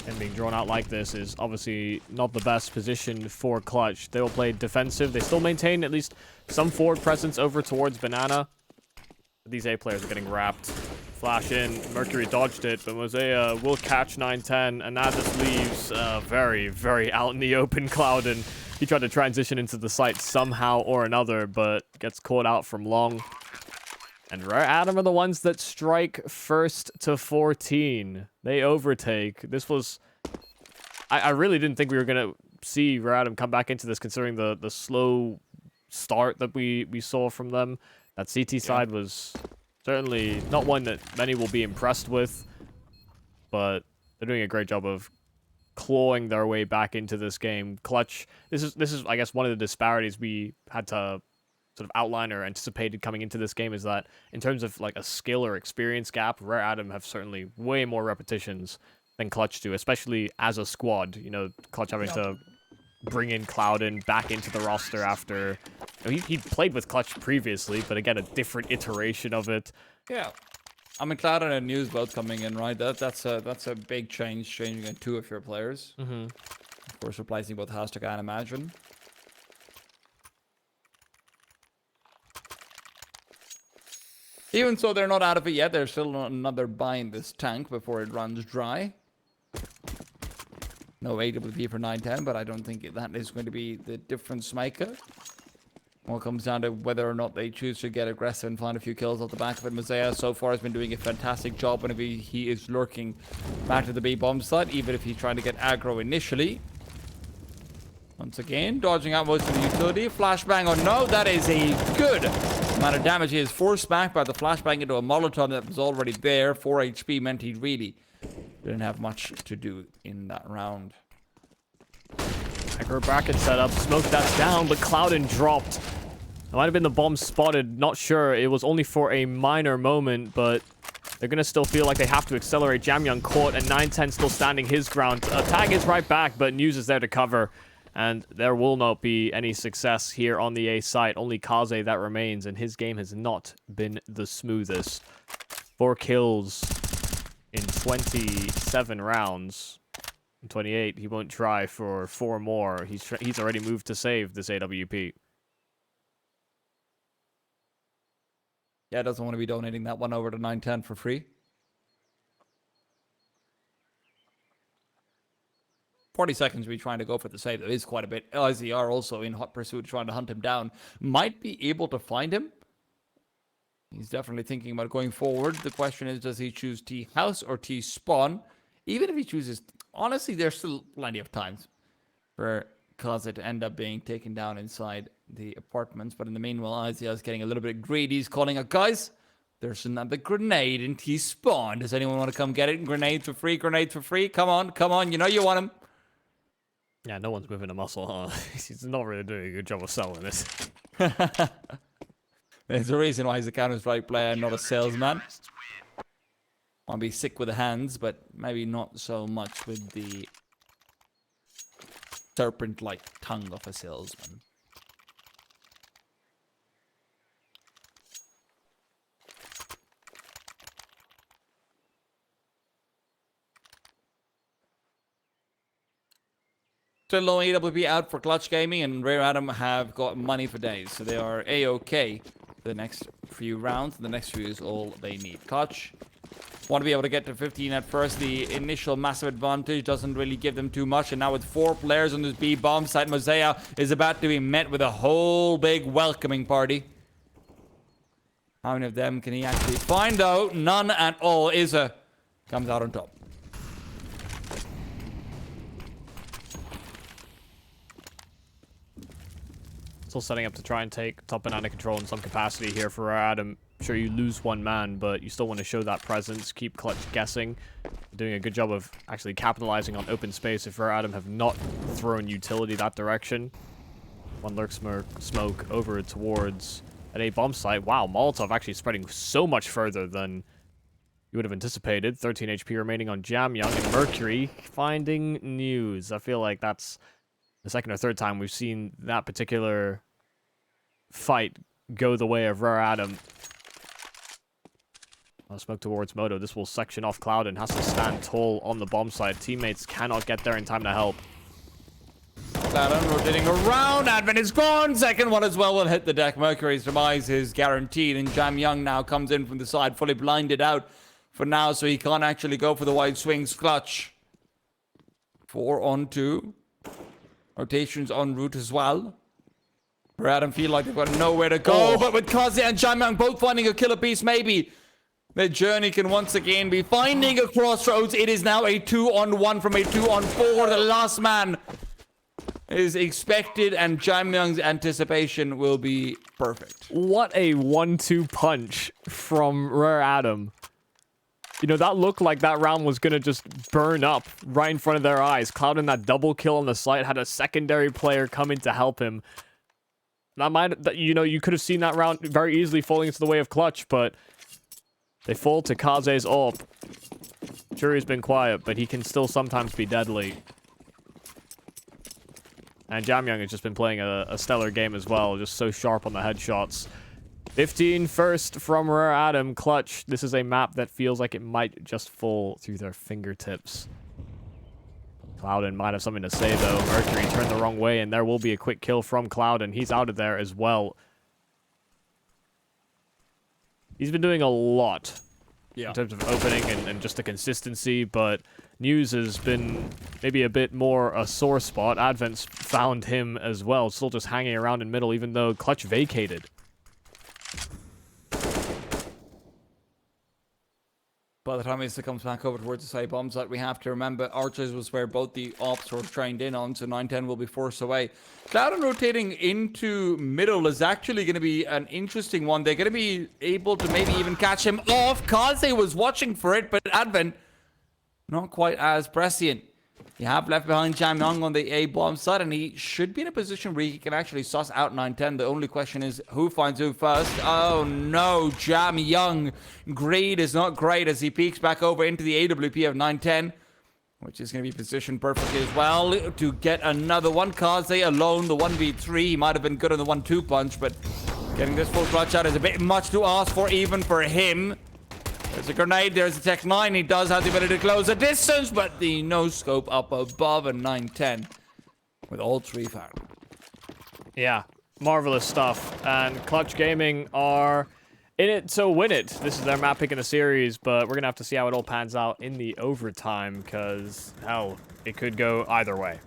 Speaker 2: And being drawn out like this is obviously not the best position for Clutch. They will play defensive. They still maintain at least some forward presence over towards Banana. But these A players are getting wrapped. Flash in. Mercury dodged it, but Mosea will catch 9-10, and that just leaves very, very out in the open Cloud. And he tried to transition into the site somehow or another, but gets caught out from long. And Rare Adam are the ones that strike first to 14. They overtake. This was... I really didn't think we were going to see Rare Adam come back into this, considering the slow start that we saw from them. That CT side was certainly not one that many will be impressed with. But they're doing a great job of clawing their way back into this game. Clutch, this is I guess, one of the disparities we had to sort of outline or anticipated coming into this game, is that in terms of like a skill or experience gap, Rare Adam have certainly way more repetitions than Clutch do, especially as a squad. You know, Clutch having to bring in Clouden back into the roster after... You know, he played with Clutch previously, but again, a different iteration of it.
Speaker 1: Yeah. I mean, Clouden and News both coming in, right? That's a big change, changing in two of your players.
Speaker 2: Mm-hmm.
Speaker 1: Of course, replacing both Hashtag and Imagine. Even so, they're not out of it yet. There's still another buy in this tank before it runs dry. No AWP for 9-10, but I don't think that is going to be the difference maker. All comes down to whether or not they choose to get aggressive and find a few kills off the back of it. Mosea so far has been doing a fantastic job whenever he is lurking back to the B bomb site, even if he's trying to get aggro initially. Once again, dodging out most of the utility. Flashbang, oh no, that is a good amount of damage. He is forced back by the flashbang into a Molotov that was already there. 4 HP meant he really didn't have much to do in that round.
Speaker 2: Aggro bracket setup. Smoke that's down, but Clouden dropped. It might have been the bomb spotted. Not sure. It was only for a minor moment, but they're going to still feel like they have to accelerate. Jamyang caught, and 9-10 still standing his ground. Tag is right back, but News is there to cover. And there will not be any success here on the A site. Only Kaze that remains, and his game has not been the smoothest. 4 kills in 27 rounds. In 28, he won't try for 4 more. He's already moved to save this AWP.
Speaker 1: Yeah, doesn't want to be donating that one over to 9-10 for free. 40 seconds to be trying to go for the save. That is quite a bit. LIZR also in hot pursuit trying to hunt him down. Might be able to find him. He's definitely thinking about going forward. The question is, does he choose T-House or T-Spawn? Even if he chooses... Honestly, there's still plenty of times for Kaze to end up being taken down inside the apartments. But in the meanwhile, IZR is getting a little bit greedy. He's calling out, guys, there's another grenade in T-Spawn. Does anyone want to come get it? Grenades for free, grenades for free. Come on, come on. You know you want them.
Speaker 2: Yeah, no one's moving a muscle, huh? He's not really doing a good job of selling this.
Speaker 1: There's a reason why he's a Counter-Strike player and not a salesman. I'll be sick with the hands, but maybe not so much with the serpent-like tongue of a salesman. Still low AWP out for Clutch Gaming, and Rare Adam have got money for days, so they are A-OK the next few rounds. The next few is all they need. Clutch want to be able to get to 15 at first. The initial massive advantage doesn't really give them too much, and now with 4 players on this B bomb site, Mosea is about to be met with a whole big welcoming party. How many of them can he actually find out? None at all. Isa comes out on top.
Speaker 2: Still setting up to try and take top banana control in some capacity here for Adam. Sure, you lose 1 man, but you still want to show that presence, keep Clutch guessing. Doing a good job of actually capitalizing on open space if Adam have not thrown utility that direction. 1 lurk smoke over towards an A bomb site. Wow, Molotov actually spreading so much further than you would have anticipated. 13 HP remaining on Jamyang, and Mercury finding News. I feel like that's the second or third time we've seen that particular fight go the way of Rare Adam. Smoke towards Moto. This will section off Cloud and has to stand tall on the bomb side. Teammates cannot get there in time to help.
Speaker 1: Cloud rotating around. Advent is gone. Second one as well will hit the deck. Mercury's demise is guaranteed. And Jam Young now comes in from the side, fully blinded out for now, so he can't actually go for the wide swings. Clutch. 4 on 2. Rotations en route as well. Adam feel like they've got nowhere to go. But with Kaze and Jam Young both finding a killer piece, maybe their journey can once again be finding a crossroads. It is now a 2-on-1 from a 2-on-4. The last man is expected, and Jam Young's anticipation will be perfect.
Speaker 2: What a 1-2 punch from Rare Adam. You know, that looked like that round was going to just burn up right in front of their eyes. Cloud in that double kill on the site had a secondary player come in to help him. That might, you know, you could have seen that round very easily falling into the way of Clutch, but they fall to Kaze's AWP. Jury's been quiet, but he can still sometimes be deadly. And Jam Young has just been playing a stellar game as well, just so sharp on the headshots. 15 first from Rare Adam. Clutch, this is a map that feels like it might just fall through their fingertips. Clouden might have something to say, though. Mercury turned the wrong way, and there will be a quick kill from Clouden. He's out of there as well. He's been doing a lot in terms of opening and just the consistency, but News has been maybe a bit more a sore spot. Advent's found him as well, still just hanging around in middle, even though Clutch vacated.
Speaker 1: By the time Issa comes back over towards the side bomb site, we have to remember Archers was where both the ops were trained in on, so 9-10 will be forced away. Cloud rotating into middle is actually going to be an interesting one. They're going to be able to maybe even catch him off. Kaze was watching for it, but Advent not quite as prescient. You have left behind Jam Young on the A bomb side, and he should be in a position where he can actually suss out 9-10. The only question is who finds who first. Oh no, Jam Young. Greed is not great as he peeks back over into the AWP of 9-10, which is going to be positioned perfectly as well to get another one. Kaze alone, the 1v3. He might have been good on the 1-2 punch, but getting this full clutch out is a bit much to ask for even for him. There's a grenade, there's a Tech 9. He does have the ability to close the distance, but the no-scope up above a 9-10 with all 3 found.
Speaker 2: Yeah, marvelous stuff. And Clutch Gaming are in it to win it. This is their map pick in the series, but we're going to have to see how it all pans out in the overtime, because, hell, it could go either way.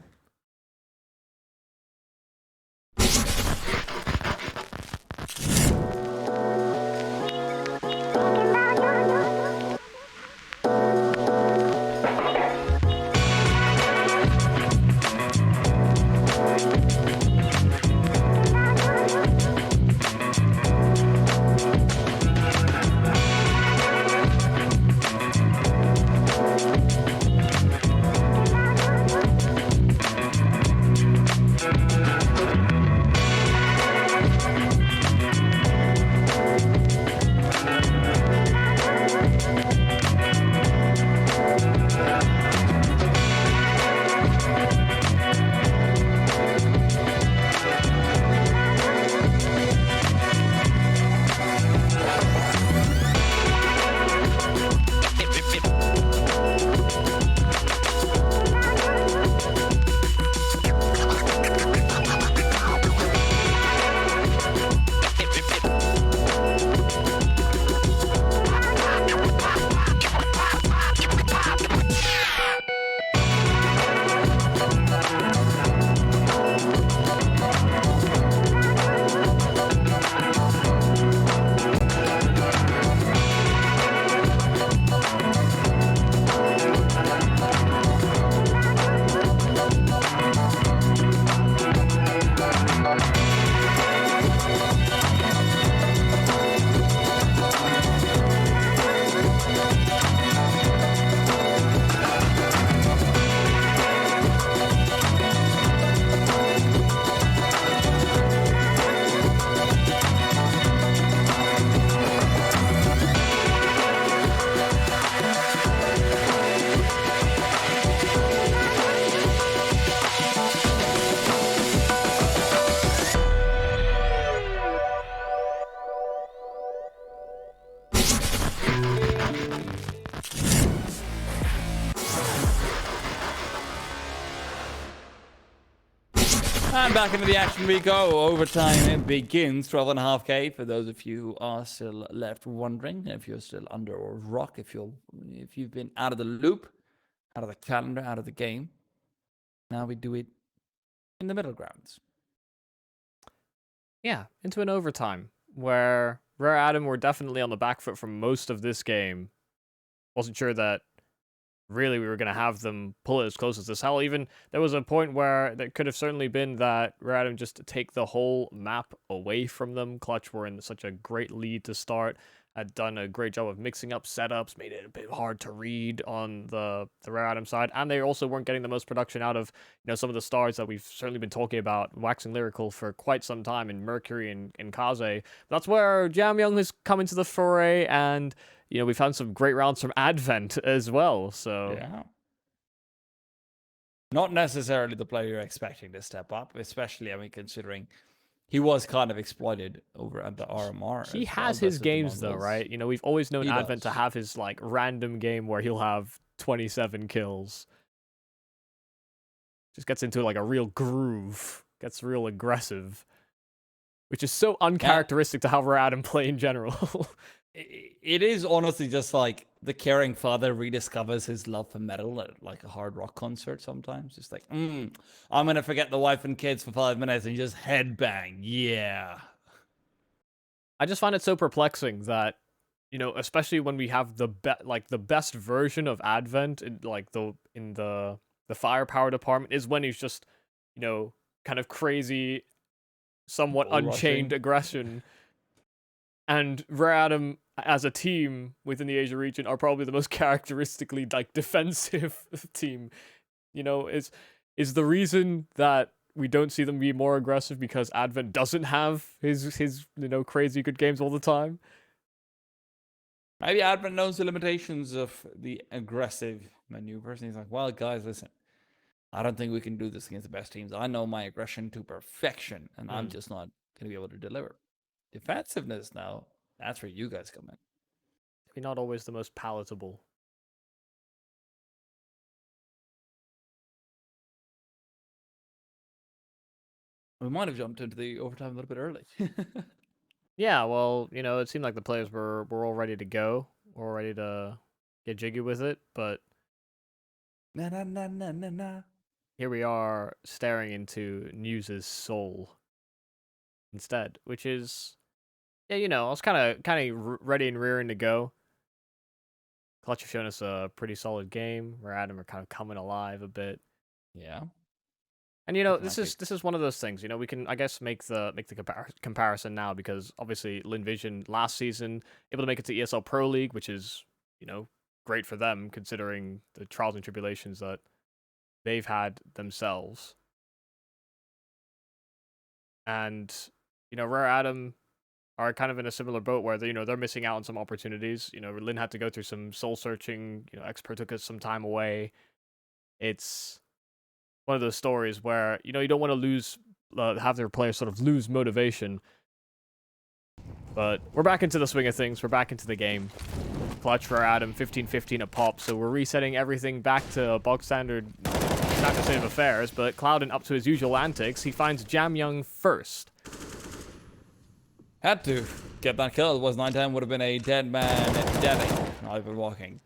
Speaker 1: And back into the action we go. Overtime begins. 12.5k for those of you who are still left wondering. If you're still under a rock, if you've been out of the loop, out of the calendar, out of the game. Now we do it in the middle grounds.
Speaker 2: Yeah, into an overtime where Rare Adam were definitely on the back foot for most of this game. Wasn't sure that really we were going to have them pull it as close as this. Hell, even there was a point where that could have certainly been that Rare Adam just take the whole map away from them. Clutch were in such a great lead to start. Had done a great job of mixing up setups, made it a bit hard to read on the Rare Adam side, and they also weren't getting the most production out of some of the stars that we've certainly been talking about, waxing lyrical for quite some time in Mercury and Kaze. That's where Jamyoung has come into the foray, and we've had some great rounds from Advent as well. So
Speaker 1: yeah, not necessarily the player you're expecting to step up, especially considering. He was kind of exploited over at the RMR.
Speaker 2: He has his games though, right? We've always known Advent to have his random game where he'll have 27 kills. Just gets into a real groove, gets real aggressive, which is so uncharacteristic to how Rare Adam play in general.
Speaker 1: It is honestly just the caring father rediscovers his love for metal at a hard rock concert sometimes. Just I'm going to forget the wife and kids for 5 minutes and just headbang. Yeah.
Speaker 2: I just find it so perplexing that, especially when we have the best version of Advent in the firepower department is when he's just, kind of crazy, somewhat unchained aggression. And Rare Adam, as a team within the Asia region, are probably the most characteristically defensive team. Is the reason that we don't see them be more aggressive because Advent doesn't have his crazy good games all the time?
Speaker 1: Maybe Advent knows the limitations of the aggressive maneuvers, and he's like, well, guys, listen, I don't think we can do this against the best teams. I know my aggression to perfection, and I'm just not going to be able to deliver. Defensiveness now, that's where you guys come in.
Speaker 2: Maybe not always the most palatable.
Speaker 1: We might have jumped into the overtime a little bit early.
Speaker 2: Yeah, well, it seemed like the players were all ready to go, all ready to get jiggy with it, but here we are staring into News's soul instead, which is, I was kind of ready and rearing to go. Clutch have shown us a pretty solid game. Rare Adam are kind of coming alive a bit.
Speaker 1: Yeah.
Speaker 2: And this is one of those things. We can, I guess, make the comparison now, because obviously Linvision last season able to make it to ESL Pro League, which is great for them considering the trials and tribulations that they've had themselves. And Rare Adam are kind of in a similar boat where they're missing out on some opportunities. Lin had to go through some soul searching. Expert took us some time away. It's one of those stories where you don't want to lose, have their players sort of lose motivation. But we're back into the swing of things. We're back into the game. Clutch for Adam, 15-15 a pop. So we're resetting everything back to bog standard, not to state of affairs. But Clouden, up to his usual antics, he finds Jamyoung first.
Speaker 1: Had to get that kill. It was 9-10, would have been a dead man deading. Not even walking.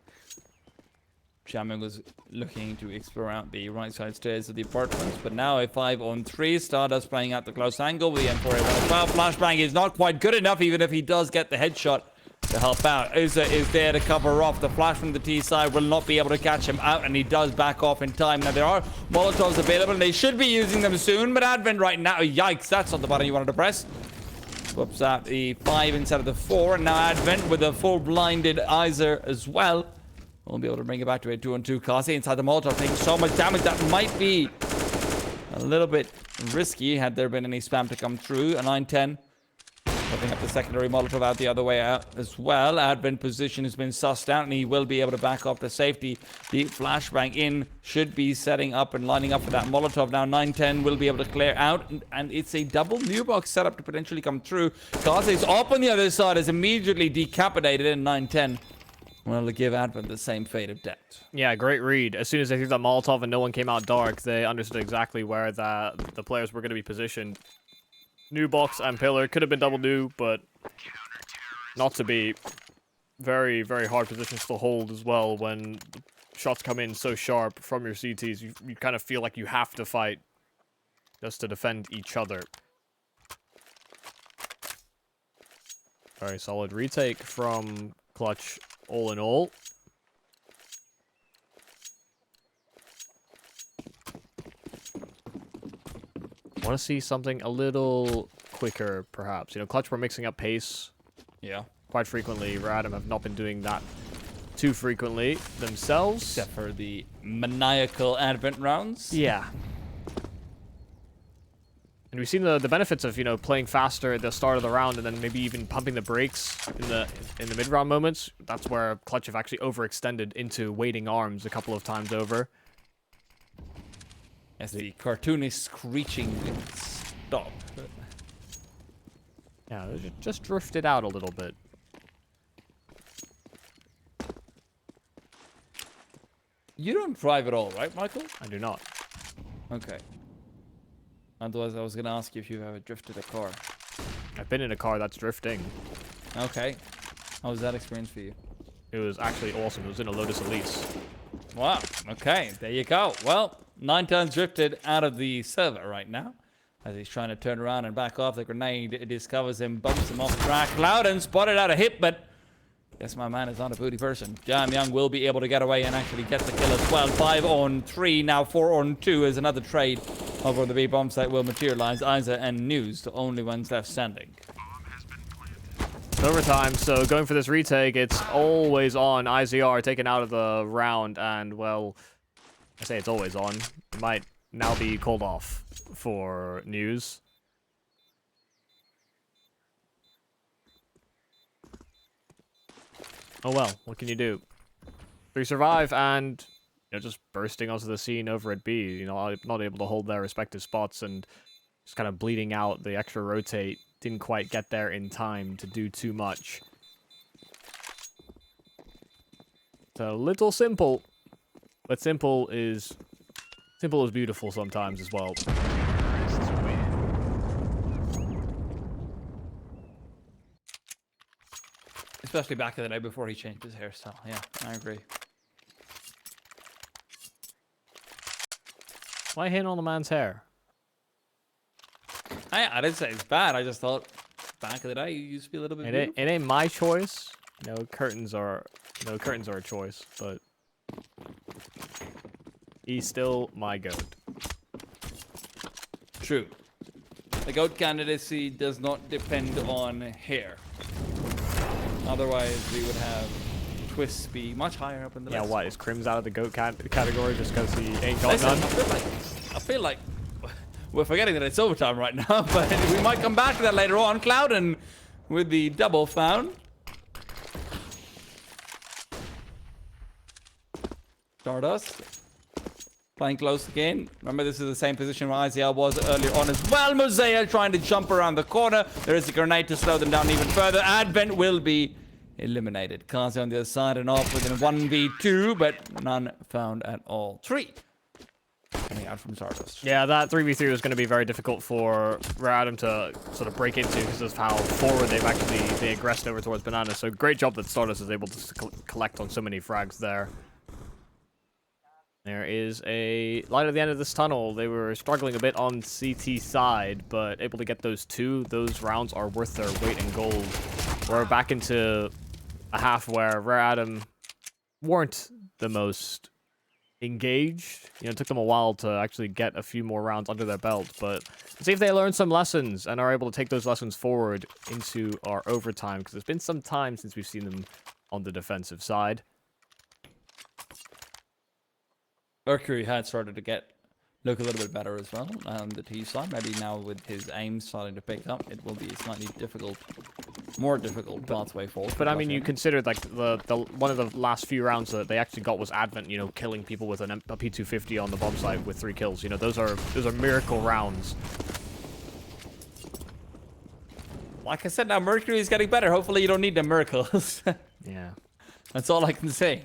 Speaker 1: Jamyoung was looking to explore out the right side stairs of the apartments, but now a 5-on-3. Stardust playing out the close angle with the M4A1 as well. Flashbang is not quite good enough, even if he does get the headshot to help out. Uza is there to cover off. The flash from the T side will not be able to catch him out, and he does back off in time. Now, there are Molotovs available, and they should be using them soon, but Advent right now, yikes, that's not the button you wanted to press. Whoops out the 5 instead of the 4, and now Advent with a full blinded Iser as well. Won't be able to bring it back to a 2-on-2. Kaze inside the Molotov taking so much damage. That might be a little bit risky had there been any spam to come through. A 9-10. Putting up the secondary Molotov out the other way out as well. Advent position has been sussed out, and he will be able to back off the safety. The flashbang in should be setting up and lining up for that Molotov. Now 9-10 will be able to clear out, and it's a double new box setup to potentially come through. Kaze is up on the other side, is immediately decapitated in 9-10. Well, to give Advent the same fate of death.
Speaker 2: Yeah, great read. As soon as they threw that Molotov and no one came out dark, they understood exactly where the players were going to be positioned. New box and pillar. Could have been double new, but not to be. Very, very hard positions to hold as well when the shots come in so sharp from your CTs. You kind of feel like you have to fight just to defend each other. Very solid retake from Clutch all in all. Want to see something a little quicker, perhaps. You know, Clutch were mixing up pace.
Speaker 1: Yeah.
Speaker 2: Quite frequently. Radom have not been doing that too frequently themselves.
Speaker 1: Except for the maniacal Advent rounds.
Speaker 2: Yeah. And we've seen the benefits of, you know, playing faster at the start of the round and then maybe even pumping the brakes in the mid-round moments. That's where Clutch have actually overextended into waiting arms a couple of times over.
Speaker 1: As the cartoonish screeching stop.
Speaker 2: Yeah, they just drifted out a little bit.
Speaker 1: You don't drive at all, right, Michael?
Speaker 2: I do not.
Speaker 1: Okay. Otherwise, I was going to ask you if you've ever drifted a car.
Speaker 2: I've been in a car that's drifting.
Speaker 1: Okay. How was that experience for you?
Speaker 2: It was actually awesome. It was in a Lotus Elise.
Speaker 1: Wow. Okay, there you go. Well, 9 tons drifted out of the server right now. As he's trying to turn around and back off, the grenade discovers him, bumps him off track. Loudon spotted out a hit, but guess my man is not a booty person. Jam Young will be able to get away and actually get the kill as well. 5 on 3, now 4 on 2 as another trade over the B bomb site will materialize. Isa and News, the only ones left standing.
Speaker 2: It's overtime, so going for this retake, it's always on. IZR taken out of the round, and, well, I say it's always on. It might now be called off for News. Oh well, what can you do? 3 survive, and you know, just bursting onto the scene over at B. You know, not able to hold their respective spots, and just kind of bleeding out. The extra rotate didn't quite get there in time to do too much. It's a little simple, but simple is beautiful sometimes as well.
Speaker 1: Especially back in the day before he changed his hairstyle. Yeah, I agree.
Speaker 2: Why hitting on the man's hair?
Speaker 1: I didn't say it's bad. I just thought back in the day you used to be a little bit.
Speaker 2: It ain't my choice. No curtains are a choice, but he's still my goat.
Speaker 1: True. The GOAT candidacy does not depend on hair. Otherwise, we would have Twists be much higher up in the list.
Speaker 2: Yeah, what? Is Crim's out of the GOAT category just because he ain't got
Speaker 1: Listen,
Speaker 2: none?
Speaker 1: I feel like we're forgetting that it's overtime right now, but we might come back to that later on. Clouden with the double found. Stardust. Playing close again. Remember, this is the same position where ICL was earlier on as well. Mosaic trying to jump around the corner. There is a grenade to slow them down even further. Advent will be eliminated. Kazi on the other side and off within 1v2, but none found at all. 3 coming out from Stardust.
Speaker 2: Yeah, that 3v3 was going to be very difficult for Radom to sort of break into because of how forward they aggressed over towards Banana. So great job that Stardust is able to collect on so many frags there. There is a light at the end of this tunnel. They were struggling a bit on CT side, but able to get those 2. Those rounds are worth their weight in gold. We're back into a half where Radom weren't the most engaged. You know, it took them a while to actually get a few more rounds under their belt, but let's see if they learn some lessons and are able to take those lessons forward into our overtime, because it's been some time since we've seen them on the defensive side.
Speaker 1: Mercury had started to look a little bit better as well on the T side. Maybe now with his aim starting to pick up, it will be a slightly more difficult pathway forward.
Speaker 2: But I mean, you consider like the one of the last few rounds that they actually got was Advent, you know, killing people with a P250 on the bomb site with 3 kills. You know, those are miracle rounds.
Speaker 1: Like I said, now Mercury is getting better. Hopefully, you don't need the miracles.
Speaker 2: Yeah.
Speaker 1: That's all I can say.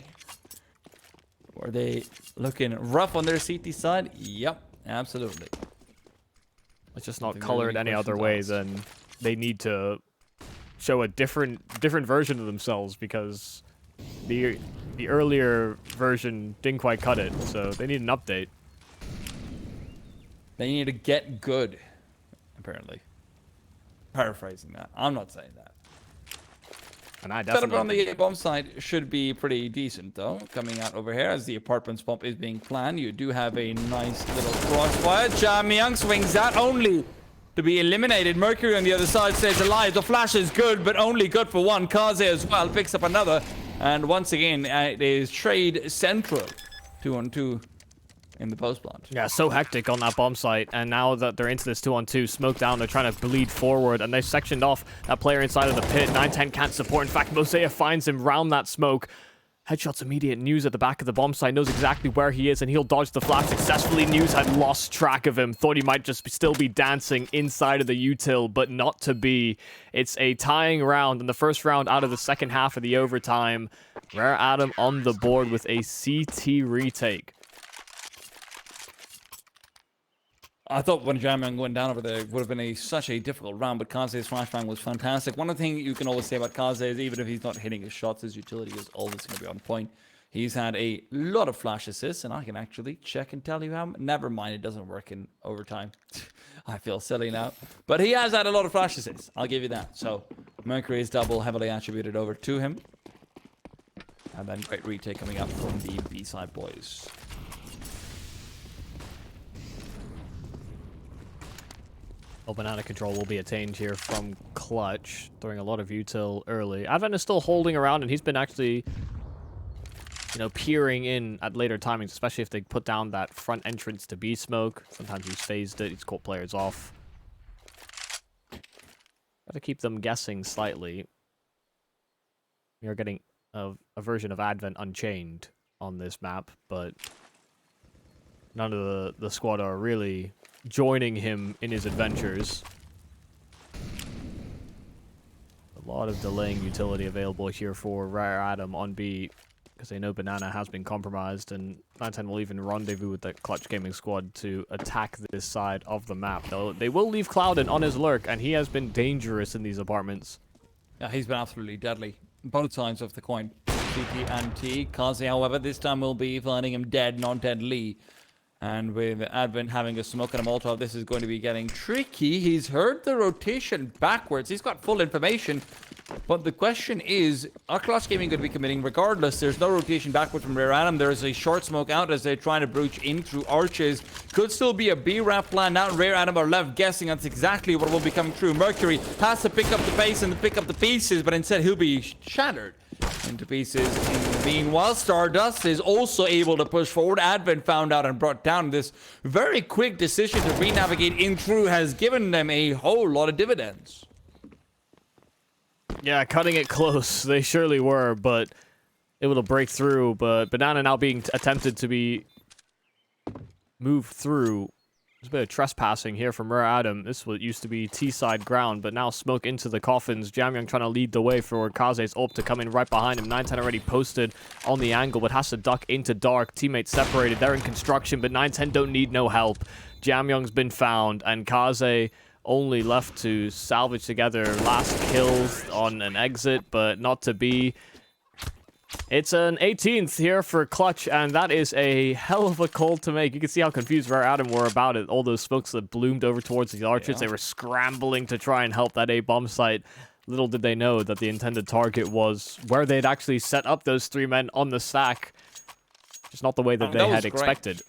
Speaker 1: Were they looking rough on their CT side? Yep, absolutely.
Speaker 2: It's just not
Speaker 1: think there are
Speaker 2: colored
Speaker 1: any
Speaker 2: any other
Speaker 1: questions
Speaker 2: way
Speaker 1: asked.
Speaker 2: than they need to show a different version of themselves, because the earlier version didn't quite cut it, so they need an update.
Speaker 1: They need to get good, apparently. Paraphrasing that. I'm not saying that.
Speaker 2: And I
Speaker 1: Setup
Speaker 2: definitely
Speaker 1: on the bomb side should be pretty decent, though. Coming out over here as the apartments pump is being planned. You do have a nice little crossfire. Jam Young swings out only to be eliminated. Mercury on the other side stays alive. The flash is good, but only good for one. Kaze as well picks up another. And once again, it is trade central. 2-on-2 in the post plant.
Speaker 2: Yeah, so hectic on that bomb site, and now that they're into this 2-on-2, smoke down, they're trying to bleed forward, and they've sectioned off that player inside of the pit. 910 can't support. In fact, Mosea finds him round that smoke. Headshot's immediate. News at the back of the bomb site knows exactly where he is, and he'll dodge the flash successfully. News had lost track of him, thought he might just still be dancing inside of the util, but not to be. It's a tying round, and the first round out of the second half of the overtime. Rare Adam on the board with a CT retake.
Speaker 1: I thought when Jamyang went down over there, it would have been such a difficult round, but Kaze's flashbang was fantastic. One of the things you can always say about Kaze is even if he's not hitting his shots, his utility is always going to be on point. He's had a lot of flash assists, and I can actually check and tell you how. Never mind, it doesn't work in overtime. I feel silly now. But he has had a lot of flash assists. I'll give you that. So Mercury's double heavily attributed over to him. And then great retake coming up from the B-side boys.
Speaker 2: Open out of control will be attained here from Clutch, throwing a lot of util early. Advent is still holding around, and he's been actually, you know, peering in at later timings, especially if they put down that front entrance to B smoke. Sometimes he's phased it, he's caught players off. Gotta keep them guessing slightly. We are getting a version of Advent Unchained on this map, but none of the squad are really joining him in his adventures. A lot of delaying utility available here for Rare Adam on B, because they know Banana has been compromised, and 910 will even rendezvous with the Clutch Gaming squad to attack this side of the map. Though they will leave Clouden on his lurk, and he has been dangerous in these apartments.
Speaker 1: Yeah, he's been absolutely deadly. Both sides of the coin. CT and T. Kaze, however, this time will be finding him dead, not deadly. And with Advent having a smoke and a Molotov, this is going to be getting tricky. He's heard the rotation backwards. He's got full information. But the question is, are Clutch Gaming going to be committing regardless? There's no rotation backwards from Rare Adam. There's a short smoke out as they're trying to breach in through arches. Could still be a B-ramp plan. Now Rare Adam are left guessing. That's exactly what will be coming through. Mercury has to pick up the pace and pick up the pieces, but instead he'll be shattered into pieces. Meanwhile, Stardust is also able to push forward. Advent found out and brought down. This very quick decision to re-navigate in through has given them a whole lot of dividends.
Speaker 2: Yeah, cutting it close. They surely were, but able to break through. But Banana now being attempted to be moved through. There's a bit of trespassing here from Rare Adam. This is what used to be T-side ground, but now smoke into the coffins. Jamyang trying to lead the way for Kaze's ult to come in right behind him. 910 already posted on the angle, but has to duck into dark. Teammates separated. They're in construction, but 910 don't need no help. Jamyang's been found, and Kaze only left to salvage together last kills on an exit, but not to be. It's an 18th here for Clutch, and that is a hell of a call to make. You can see how confused Rare Adam were about it. All those smokes that bloomed over towards the archers, They were scrambling to try and help that A bomb site. Little did they know that the intended target was where they'd actually set up those 3 men on the stack. Just not the way that they had expected.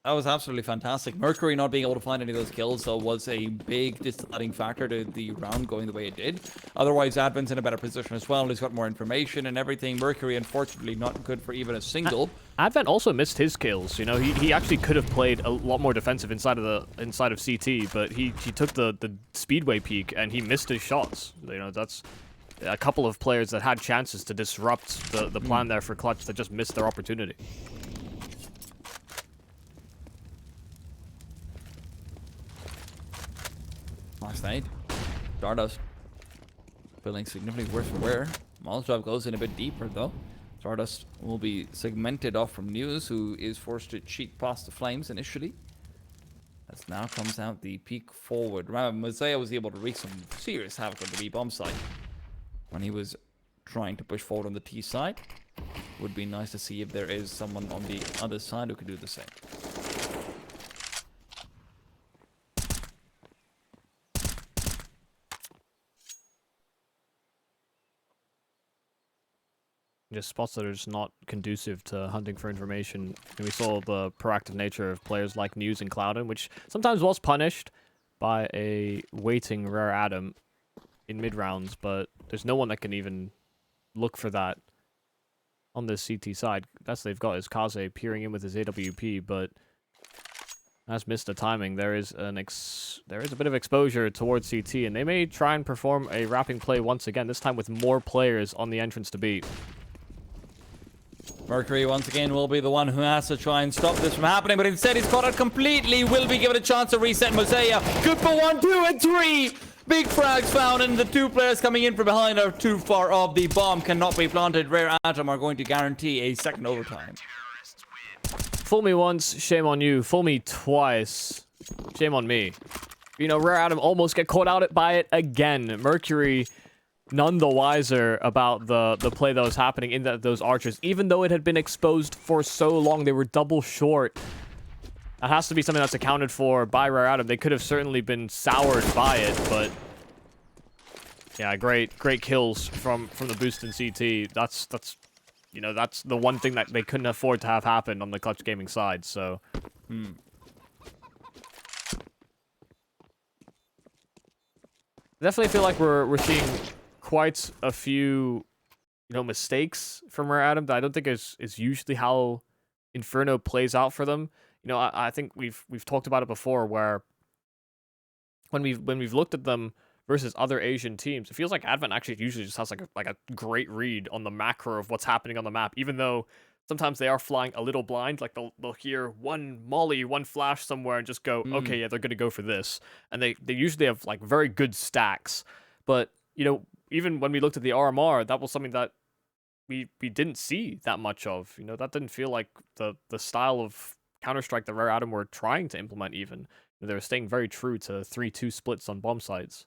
Speaker 1: That was absolutely fantastic. Mercury not being able to find any of those kills, though, was a big deciding factor to the round going the way it did. Otherwise, Advent's in a better position as well. He's got more information and everything. Mercury, unfortunately, not good for even a single.
Speaker 2: Advent also missed his kills. You know, he actually could have played a lot more defensive inside of CT, but he took the speedway peak and he missed his shots. You know, that's a couple of players that had chances to disrupt the plan there for Clutch that just missed their opportunity.
Speaker 1: Last night, Stardust feeling significantly worse for wear. Molotov goes in a bit deeper though. Stardust will be segmented off from News, who is forced to cheat past the flames initially. As now comes out the peek forward. Remember, Mosaic was able to wreak some serious havoc on the B bomb side when he was trying to push forward on the T side. Would be nice to see if there is someone on the other side who could do the same.
Speaker 2: Just spots that are just not conducive to hunting for information. And we saw the proactive nature of players like News and Clouden, which sometimes was punished by a waiting rare Adam in mid-rounds, but there's no one that can even look for that on this CT side. That's they've got is Kaze peering in with his AWP, but has missed the timing. There is a bit of exposure towards CT, and they may try and perform a wrapping play once again, this time with more players on the entrance to B.
Speaker 1: Mercury, once again, will be the one who has to try and stop this from happening, but instead he's caught out completely. Will be given a chance to reset Mosaic. Good for 1, 2, and 3. Big frags found, and the 2 players coming in from behind are too far off. The bomb cannot be planted. Rare Atom are going to guarantee a second overtime.
Speaker 2: Fool me once, shame on you. Fool me twice, shame on me. You know, Rare Atom almost get caught out by it again. Mercury none the wiser about the play that was happening in those archers. Even though it had been exposed for so long, they were double short. That has to be something that's accounted for by Rare Atom. They could have certainly been soured by it, but yeah, great kills from the boost in CT. That's you know, that's the one thing that they couldn't afford to have happen on the Clutch Gaming side. So definitely feel like we're seeing quite a few, you know, mistakes from Rare Atom that I don't think is usually how Inferno plays out for them. You know, I think we've talked about it before, where when we've looked at them versus other Asian teams, it feels like Advent actually usually just has like a great read on the macro of what's happening on the map, even though sometimes they are flying a little blind. Like they'll hear one molly, one flash somewhere and just go, okay, yeah, they're gonna go for this. And they usually have like very good stacks. But, you know, even when we looked at the RMR, that was something that we didn't see that much of. You know, that didn't feel like the style of Counter-Strike that Rare Atom were trying to implement even. They were staying very true to 3-2 splits on bomb sites.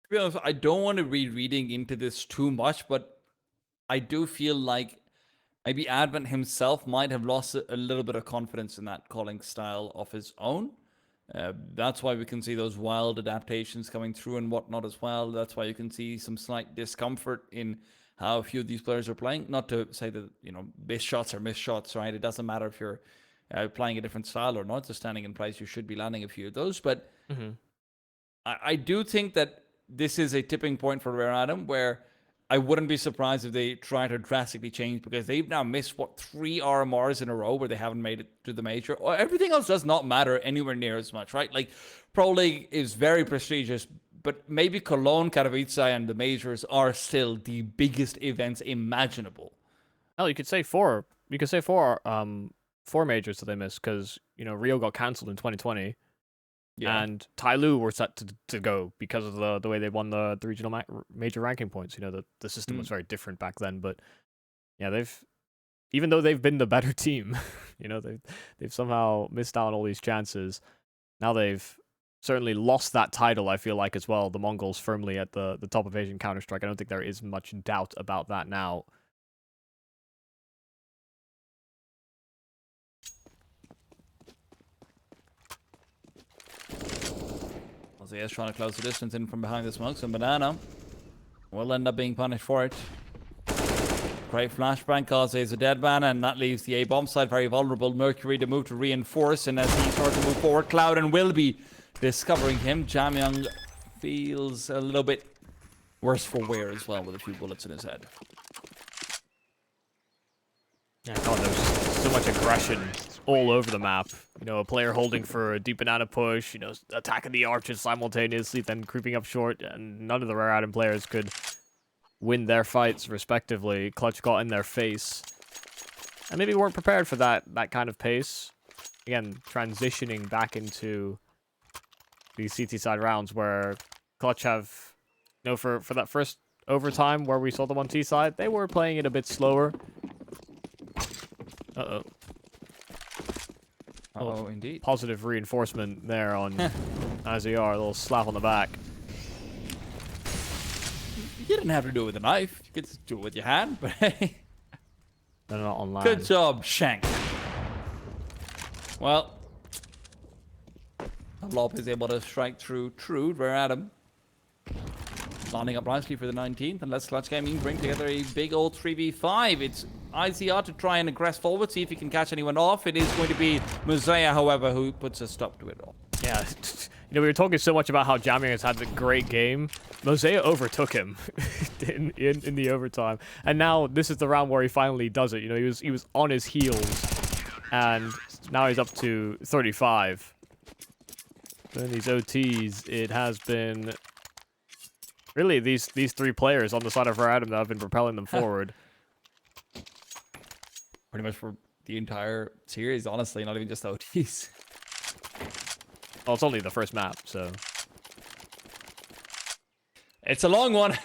Speaker 1: To be honest, I don't want to be reading into this too much, but I do feel like maybe Advent himself might have lost a little bit of confidence in that calling style of his own. That's why we can see those wild adaptations coming through and whatnot as well. That's why you can see some slight discomfort in how a few of these players are playing. Not to say that, you know, missed shots are missed shots, right? It doesn't matter if you're playing a different style or not. Just standing in place, you should be landing a few of those. But I do think that this is a tipping point for Rare Atom where I wouldn't be surprised if they try to drastically change, because they've now missed, what, 3 RMRs in a row where they haven't made it to the major. Or everything else does not matter anywhere near as much, right? Like, Pro League is very prestigious, but maybe Cologne, Katowice, and the majors are still the biggest events imaginable.
Speaker 2: Hell, you could say 4. You could say 4 majors that they missed, because, you know, Rio got cancelled in 2020. Yeah. And Tyloo were set to go because of the way they won the regional major ranking points. You know, the system was very different back then. But yeah, even though they've been the better team, you know, they've somehow missed out on all these chances. Now they've certainly lost that title, I feel like, as well. The Mongols firmly at the top of Asian Counter-Strike. I don't think there is much doubt about that now.
Speaker 1: He is trying to close the distance in from behind the smokes, and Banana will end up being punished for it. Great flashbang, Kaze is a dead man, and that leaves the A-bomb side very vulnerable. Mercury to move to reinforce, and as he starts to move forward, Clouden will be discovering him. Jamyoung feels a little bit worse for wear as well, with a few bullets in his head.
Speaker 2: Yeah, God, there's so much aggression all over the map. You know, a player holding for a deep banana push, you know, attacking the arches simultaneously, then creeping up short, and none of the Rare Atom players could win their fights respectively. Clutch got in their face, and maybe weren't prepared for that kind of pace. Again, transitioning back into these CT side rounds where Clutch have, you know, for that first overtime where we saw them on T side, they were playing it a bit slower. Uh-oh.
Speaker 1: Oh, indeed.
Speaker 2: Positive reinforcement there on IZR. A little slap on the back.
Speaker 1: You didn't have to do it with a knife. You could just do it with your hand, but hey.
Speaker 2: They're not online.
Speaker 1: Good job, Shank. Well, Lop is able to strike through Trude, where Adam lining up nicely for the 19th, and let's Clutch Gaming bring together a big old 3v5. It's ICR to try and aggress forward, see if he can catch anyone off. It is going to be Mosaic, however, who puts a stop to it all.
Speaker 2: Yeah, you know, we were talking so much about how Jamming has had a great game. Mosaic overtook him in the overtime, and now this is the round where he finally does it. You know, he was on his heels, and now he's up to 35. So in these OTs, it has been really these three players on the side of Adam that have been propelling them forward.
Speaker 1: Pretty much for the entire series, honestly, not even just OTs.
Speaker 2: Well, it's only the first map, so
Speaker 1: It's a long one.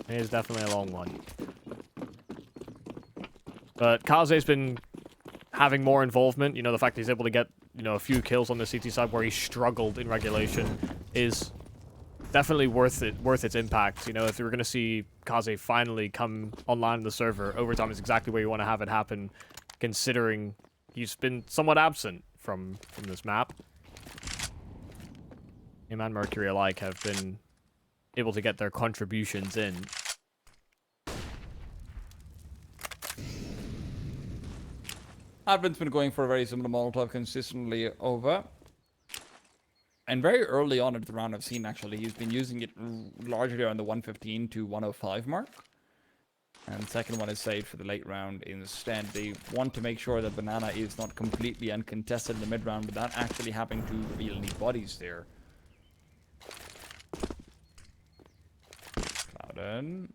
Speaker 2: it is definitely a long one. But Kaze's been having more involvement. You know, the fact he's able to get, you know, a few kills on the CT side where he struggled in regulation is definitely worth its impact. You know, if you're going to see Kaze finally come online in the server, overtime is exactly where you want to have it happen, considering he's been somewhat absent from this map. Him and Mercury alike have been able to get their contributions in.
Speaker 1: Advent's been going for a very similar Molotov consistently over. And very early on into the round I've seen, actually, he's been using it largely around the 115 to 105 mark. And the second one is saved for the late round instead. They want to make sure that Banana is not completely uncontested in the mid-round without actually having to reveal any bodies there. Clouden.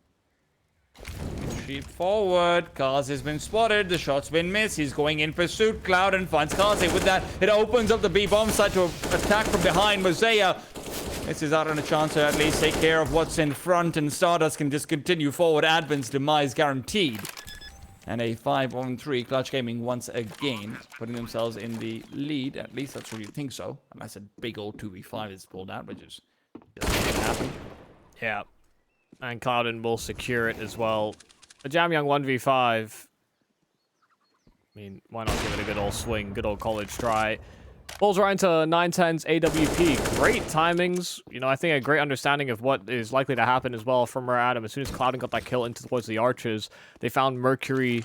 Speaker 1: Sheep forward. Kaze has been spotted. The shot's been missed. He's going in pursuit. Clouden finds Kaze. With that, it opens up the B bomb site to attack from behind. Mosaic. This is out on a chance to at least take care of what's in front, and Stardust can just continue forward. Advent's demise guaranteed. And a 5-on-3. Clutch Gaming once again putting themselves in the lead. At least that's what you think so. Unless a big old 2v5 is pulled out, which is just going to happen.
Speaker 2: Yeah. And Clouden will secure it as well. A Jamyang 1v5. I mean, why not give it a good old swing, good old college try. Pulls right into 910's AWP. Great timings. You know, I think a great understanding of what is likely to happen as well from where Adam. As soon as Clouden got that kill into towards the arches, they found Mercury,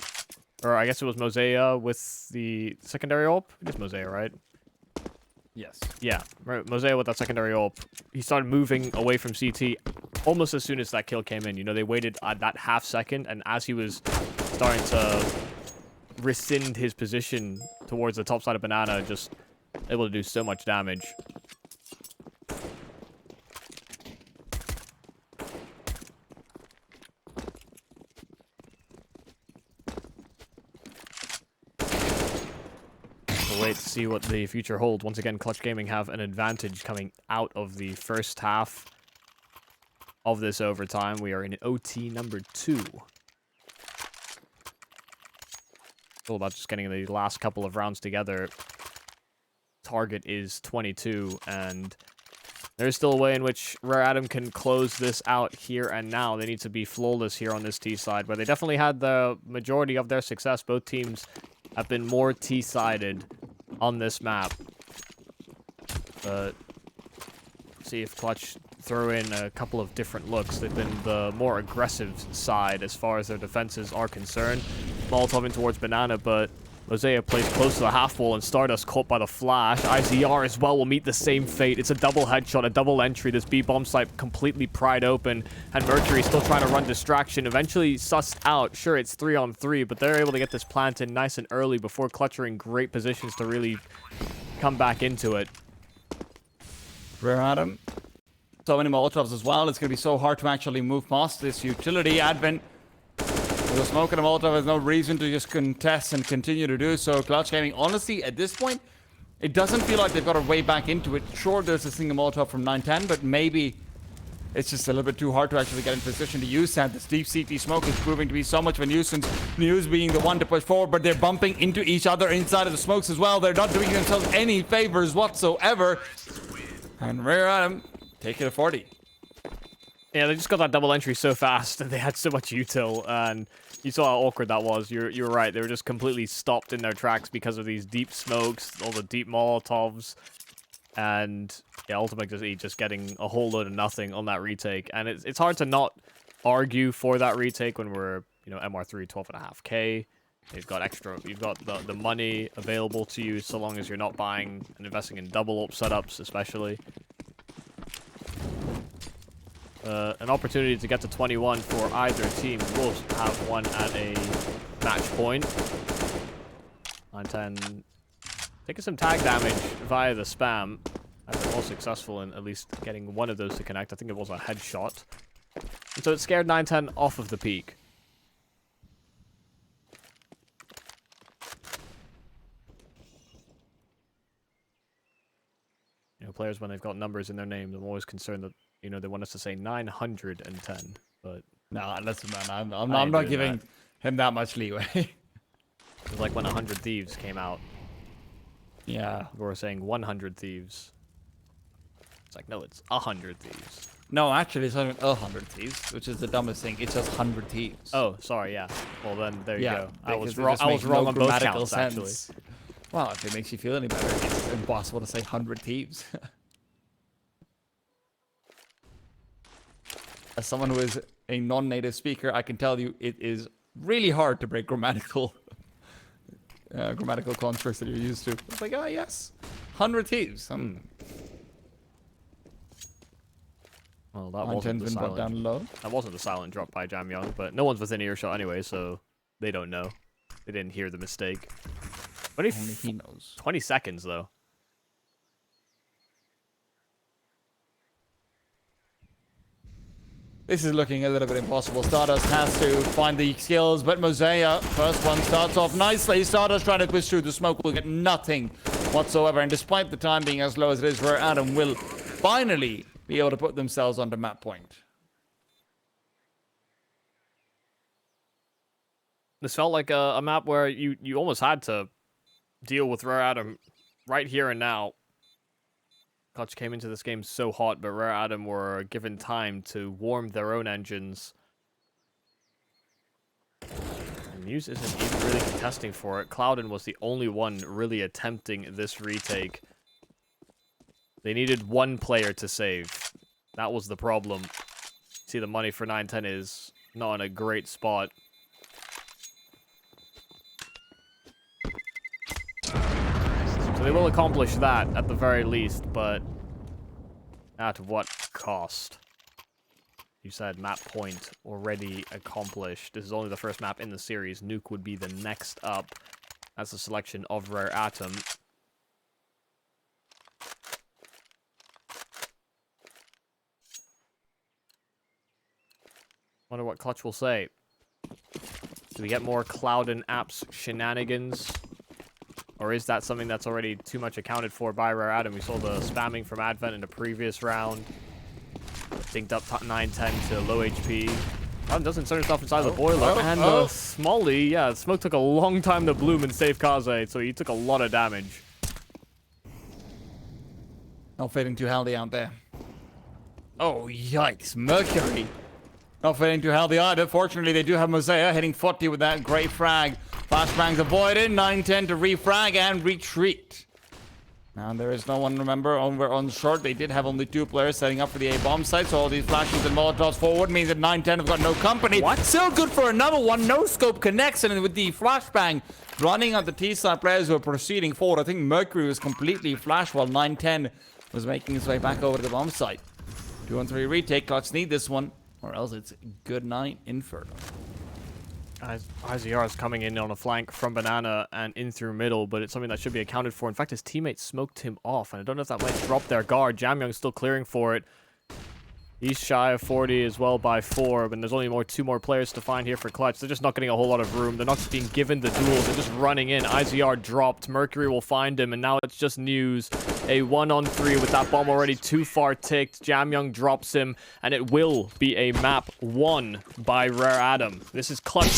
Speaker 2: or I guess it was Mosaic with the secondary ult. It is Mosaic, right?
Speaker 1: Yes.
Speaker 2: Yeah, Mosaic with that secondary ult. He started moving away from CT almost as soon as that kill came in. You know, they waited that half second, and as he was starting to rescind his position towards the top side of Banana, just able to do so much damage. We'll wait to see what the future holds. Once again, Clutch Gaming have an advantage coming out of the first half of this overtime. We are in OT number 2. It's all about just getting the last couple of rounds together. Target is 22, and there's still a way in which Rare Adam can close this out here and now. They need to be flawless here on this T side, where they definitely had the majority of their success. Both teams have been more T-sided on this map. But see if Clutch throw in a couple of different looks. They've been the more aggressive side as far as their defenses are concerned. Molotov in towards Banana, but Mosaic plays close to the half wall, and Stardust caught by the flash. IZR as well will meet the same fate. It's a double headshot, a double entry. This B bomb site completely pried open, and Mercury still trying to run distraction. Eventually sussed out. Sure, it's 3-on-3, but they're able to get this planted nice and early before Clutch are in great positions to really come back into it.
Speaker 1: Rare Adam. So many Molotovs as well. It's going to be so hard to actually move past this utility. Advent with a smoke and a Molotov has no reason to just contest and continue to do so. Clutch Gaming, honestly, at this point, it doesn't feel like they've got a way back into it. Sure, there's a single Molotov from 910, but maybe it's just a little bit too hard to actually get in position to use that. This deep CT smoke is proving to be so much of a nuisance. News being the one to push forward, but they're bumping into each other inside of the smokes as well. They're not doing themselves any favors whatsoever. And Rare Atom taking a 40.
Speaker 2: Yeah, they just got that double entry so fast, and they had so much util, and you saw how awkward that was. You're right. They were just completely stopped in their tracks because of these deep smokes, all the deep Molotovs, and yeah, ultimately just getting a whole load of nothing on that retake. And it's hard to not argue for that retake when we're, you know, MR3 12.5K. You've got the money available to you so long as you're not buying and investing in double up setups, especially. An opportunity to get to 21 for either team. We'll have one at a match point. 9-10 taking some tag damage via the spam. I've been all successful in at least getting one of those to connect. I think it was a headshot. And so it scared 9-10 off of the peak. You know, players, when they've got numbers in their name, I'm always concerned that, you know, they want us to say 910, but...
Speaker 1: No, listen, man, I'm not giving him that much leeway.
Speaker 2: It was like when 100 Thieves came out.
Speaker 1: Yeah.
Speaker 2: We were saying 100 Thieves. It's like, no, it's 100 Thieves.
Speaker 1: No, actually, it's not even 100 Thieves, which is the dumbest thing. It's just 100 Thieves.
Speaker 2: Oh, sorry, yeah. Well, then, there you go. I was
Speaker 1: because it just
Speaker 2: wrong
Speaker 1: makes
Speaker 2: on
Speaker 1: no
Speaker 2: both
Speaker 1: grammatical
Speaker 2: counts, actually.
Speaker 1: sense. Well, if it makes you feel any better, it's impossible to say 100 Thieves. As someone who is a non-native speaker, I can tell you it is really hard to break grammatical constructs that you're used to. It's like, oh yes, 100 Thieves.
Speaker 2: Well, that wasn't the silent.
Speaker 1: Down low.
Speaker 2: That wasn't the silent drop by Jam Young, but no one's within earshot anyway, so they don't know. They didn't hear the mistake. Only
Speaker 1: he knows.
Speaker 2: 20 seconds though.
Speaker 1: This is looking a little bit impossible. Stardust has to find the skills, but Mosaic, first one starts off nicely. Stardust trying to push through the smoke will get nothing whatsoever, and despite the time being as low as it is, Rare Atom will finally be able to put themselves onto map point.
Speaker 2: This felt like a map where you almost had to deal with Rare Atom right here and now. Clutch came into this game so hot, but Rare Atom were given time to warm their own engines. And Muse isn't even really contesting for it. Clouden was the only one really attempting this retake. They needed one player to save. That was the problem. See, the money for 910 is not in a great spot. So they will accomplish that at the very least, but at what cost? You said map point already accomplished. This is only the first map in the series. Nuke would be the next up. That's a selection of Rare Atom. Wonder what Clutch will say. Do we get more Clouden apps shenanigans? Or is that something that's already too much accounted for by Rare Atom? We saw the spamming from Advent in the previous round. Dinked up 910 to low HP. Clouden does insert himself inside the boiler. And Smalley, yeah, Smoke took a long time to bloom and save Kaze, so he took a lot of damage.
Speaker 1: Not fading too healthy out there. Oh, yikes. Mercury. Not fading too healthy either. Fortunately, they do have Mosaic hitting 40 with that great frag. Flashbangs avoided. 910 to refrag and retreat. Now there is no one, remember, on short. They did have only 2 players setting up for the A-bomb site, so all these flashes and Molotovs forward means that 910 have got no company.
Speaker 2: What?
Speaker 1: Still good for another one. No scope connects, and with the flashbang running at the T-side players who are proceeding forward, I think Mercury was completely flashed while 910 was making his way back over to the bomb site. 2-on-3 retake. Clutch need this one, or else it's good night, Inferno.
Speaker 2: IZR is coming in on a flank from Banana and in through middle, but it's something that should be accounted for. In fact, his teammates smoked him off, and I don't know if that might drop their guard. Jamyoung's still clearing for it. He's shy of 40 as well by 4, but there's only 2 more players to find here for Clutch. They're just not getting a whole lot of room. They're not being given the duels. They're just running in. IZR dropped. Mercury will find him, and now it's just News a 1-on-3 with that bomb already too far ticked. Jamyoung drops him, and it will be a map won by Rare Adam. This is clutch